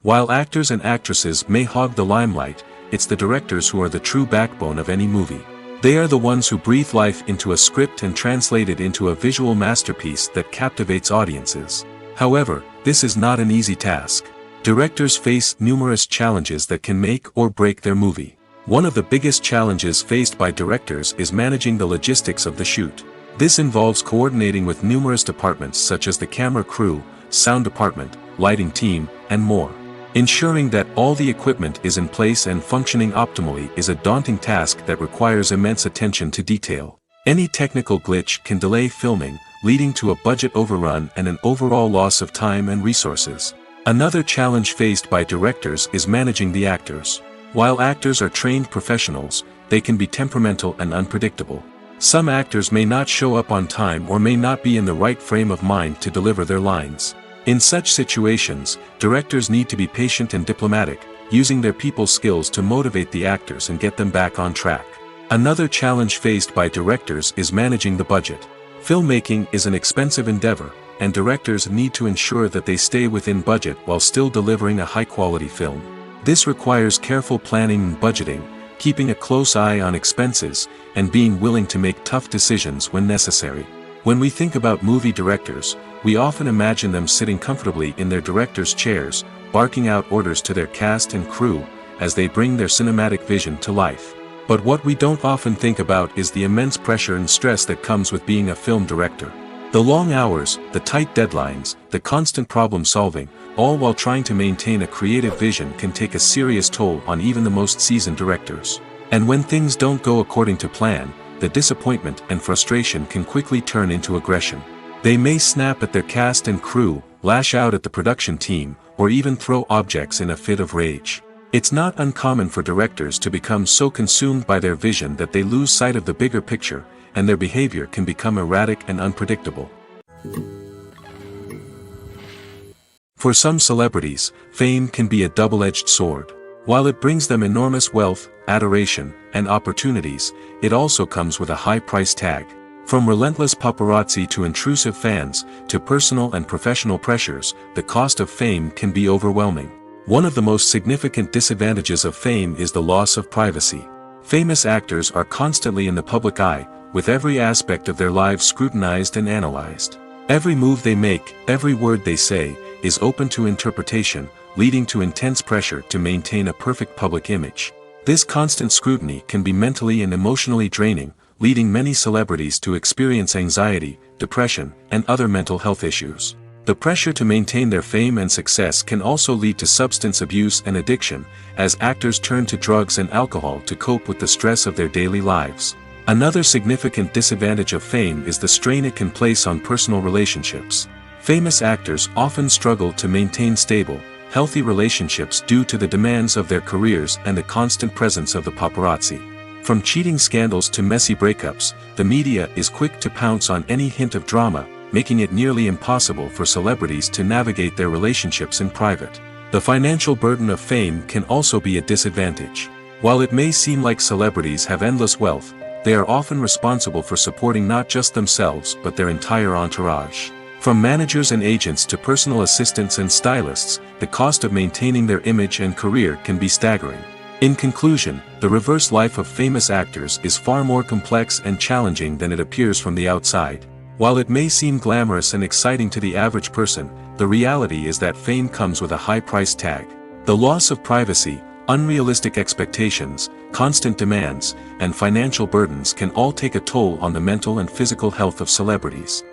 While actors and actresses may hog the limelight, it's the directors who are the true backbone of any movie. They are the ones who breathe life into a script and translate it into a visual masterpiece that captivates audiences. However, this is not an easy task. Directors face numerous challenges that can make or break their movie. One of the biggest challenges faced by directors is managing the logistics of the shoot. This involves coordinating with numerous departments such as the camera crew, sound department, lighting team, and more. Ensuring that all the equipment is in place and functioning optimally is a daunting task that requires immense attention to detail. Any technical glitch can delay filming, leading to a budget overrun and an overall loss of time and resources. Another challenge faced by directors is managing the actors. While actors are trained professionals, they can be temperamental and unpredictable. Some actors may not show up on time or may not be in the right frame of mind to deliver their lines. In such situations, directors need to be patient and diplomatic, using their people skills to motivate the actors and get them back on track. Another challenge faced by directors is managing the budget. Filmmaking is an expensive endeavor, and directors need to ensure that they stay within budget while still delivering a high-quality film. This requires careful planning and budgeting, keeping a close eye on expenses, and being willing to make tough decisions when necessary. When we think about movie directors, we often imagine them sitting comfortably in their director's chairs, barking out orders to their cast and crew, as they bring their cinematic vision to life. But what we don't often think about is the immense pressure and stress that comes with being a film director. The long hours, the tight deadlines, the constant problem solving, all while trying to maintain a creative vision can take a serious toll on even the most seasoned directors. And when things don't go according to plan, the disappointment and frustration can quickly turn into aggression. They may snap at their cast and crew, lash out at the production team, or even throw objects in a fit of rage. It's not uncommon for directors to become so consumed by their vision that they lose sight of the bigger picture, and their behavior can become erratic and unpredictable. For some celebrities, fame can be a double-edged sword. While it brings them enormous wealth, adoration, and opportunities, it also comes with a high price tag. From relentless paparazzi to intrusive fans, to personal and professional pressures, the cost of fame can be overwhelming. One of the most significant disadvantages of fame is the loss of privacy. Famous actors are constantly in the public eye, with every aspect of their lives scrutinized and analyzed. Every move they make, every word they say, is open to interpretation, leading to intense pressure to maintain a perfect public image. This constant scrutiny can be mentally and emotionally draining, leading many celebrities to experience anxiety, depression, and other mental health issues. The pressure to maintain their fame and success can also lead to substance abuse and addiction, as actors turn to drugs and alcohol to cope with the stress of their daily lives. Another significant disadvantage of fame is the strain it can place on personal relationships. Famous actors often struggle to maintain stable, healthy relationships due to the demands of their careers and the constant presence of the paparazzi. From cheating scandals to messy breakups, the media is quick to pounce on any hint of drama, making it nearly impossible for celebrities to navigate their relationships in private. The financial burden of fame can also be a disadvantage. While it may seem like celebrities have endless wealth, they are often responsible for supporting not just themselves but their entire entourage. From managers and agents to personal assistants and stylists, the cost of maintaining their image and career can be staggering. In conclusion, the reverse life of famous actors is far more complex and challenging than it appears from the outside. While it may seem glamorous and exciting to the average person, the reality is that fame comes with a high price tag. The loss of privacy, unrealistic expectations, constant demands, and financial burdens can all take a toll on the mental and physical health of celebrities.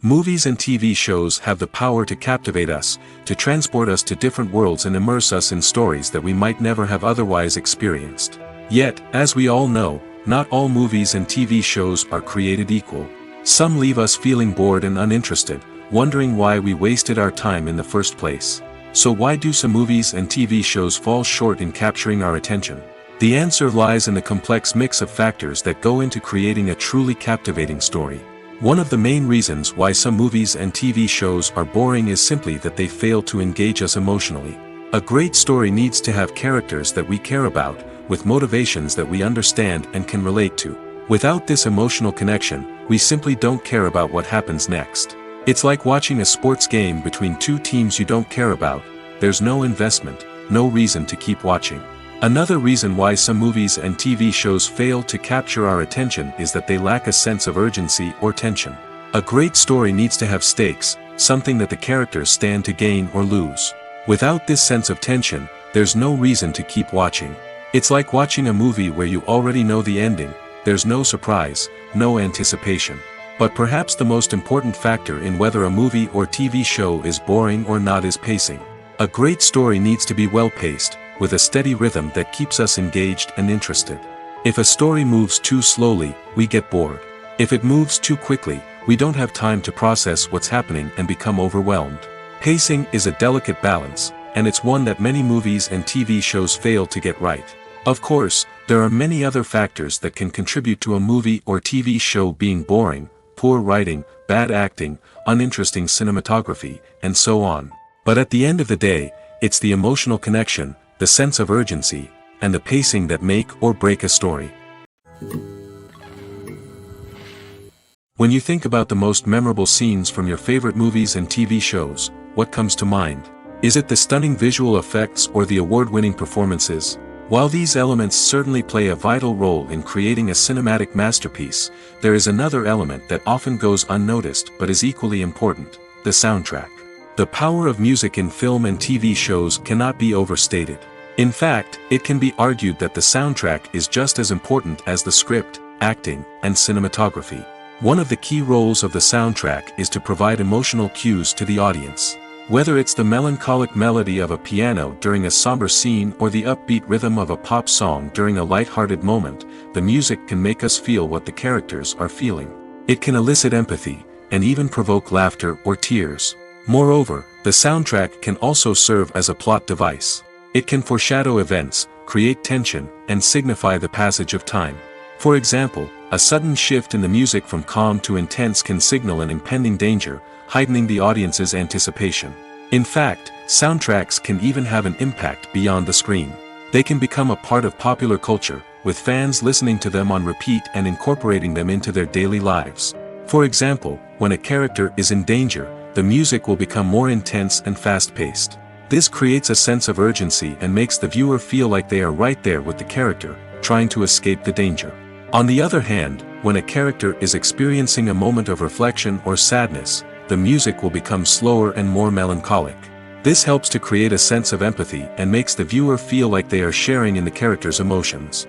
Movies and TV shows have the power to captivate us, to transport us to different worlds and immerse us in stories that we might never have otherwise experienced. Yet, as we all know, not all movies and TV shows are created equal. Some leave us feeling bored and uninterested, wondering why we wasted our time in the first place. So why do some movies and TV shows fall short in capturing our attention? The answer lies in the complex mix of factors that go into creating a truly captivating story. One of the main reasons why some movies and TV shows are boring is simply that they fail to engage us emotionally. A great story needs to have characters that we care about, with motivations that we understand and can relate to. Without this emotional connection, we simply don't care about what happens next. It's like watching a sports game between two teams you don't care about. There's no investment, no reason to keep watching. Another reason why some movies and TV shows fail to capture our attention is that they lack a sense of urgency or tension. A great story needs to have stakes, something that the characters stand to gain or lose. Without this sense of tension, there's no reason to keep watching. It's like watching a movie where you already know the ending, there's no surprise, no anticipation. But perhaps the most important factor in whether a movie or TV show is boring or not is pacing. A great story needs to be well-paced, with a steady rhythm that keeps us engaged and interested. If a story moves too slowly, we get bored. If it moves too quickly, we don't have time to process what's happening and become overwhelmed. Pacing is a delicate balance, and it's one that many movies and TV shows fail to get right. Of course, there are many other factors that can contribute to a movie or TV show being boring: poor writing, bad acting, uninteresting cinematography, and so on. But at the end of the day, it's the emotional connection, the sense of urgency, and the pacing that make or break a story. When you think about the most memorable scenes from your favorite movies and TV shows, what comes to mind? Is it the stunning visual effects or the award-winning performances? While these elements certainly play a vital role in creating a cinematic masterpiece, there is another element that often goes unnoticed but is equally important: the soundtrack. The power of music in film and TV shows cannot be overstated. In fact, it can be argued that the soundtrack is just as important as the script, acting, and cinematography. One of the key roles of the soundtrack is to provide emotional cues to the audience. Whether it's the melancholic melody of a piano during a somber scene or the upbeat rhythm of a pop song during a light-hearted moment, the music can make us feel what the characters are feeling. It can elicit empathy, and even provoke laughter or tears. Moreover, the soundtrack can also serve as a plot device. It can foreshadow events, create tension, and signify the passage of time. For example, a sudden shift in the music from calm to intense can signal an impending danger, heightening the audience's anticipation. In fact, soundtracks can even have an impact beyond the screen. They can become a part of popular culture, with fans listening to them on repeat and incorporating them into their daily lives. For example, when a character is in danger, the music will become more intense and fast-paced. This creates a sense of urgency and makes the viewer feel like they are right there with the character, trying to escape the danger. On the other hand, when a character is experiencing a moment of reflection or sadness, the music will become slower and more melancholic. This helps to create a sense of empathy and makes the viewer feel like they are sharing in the character's emotions.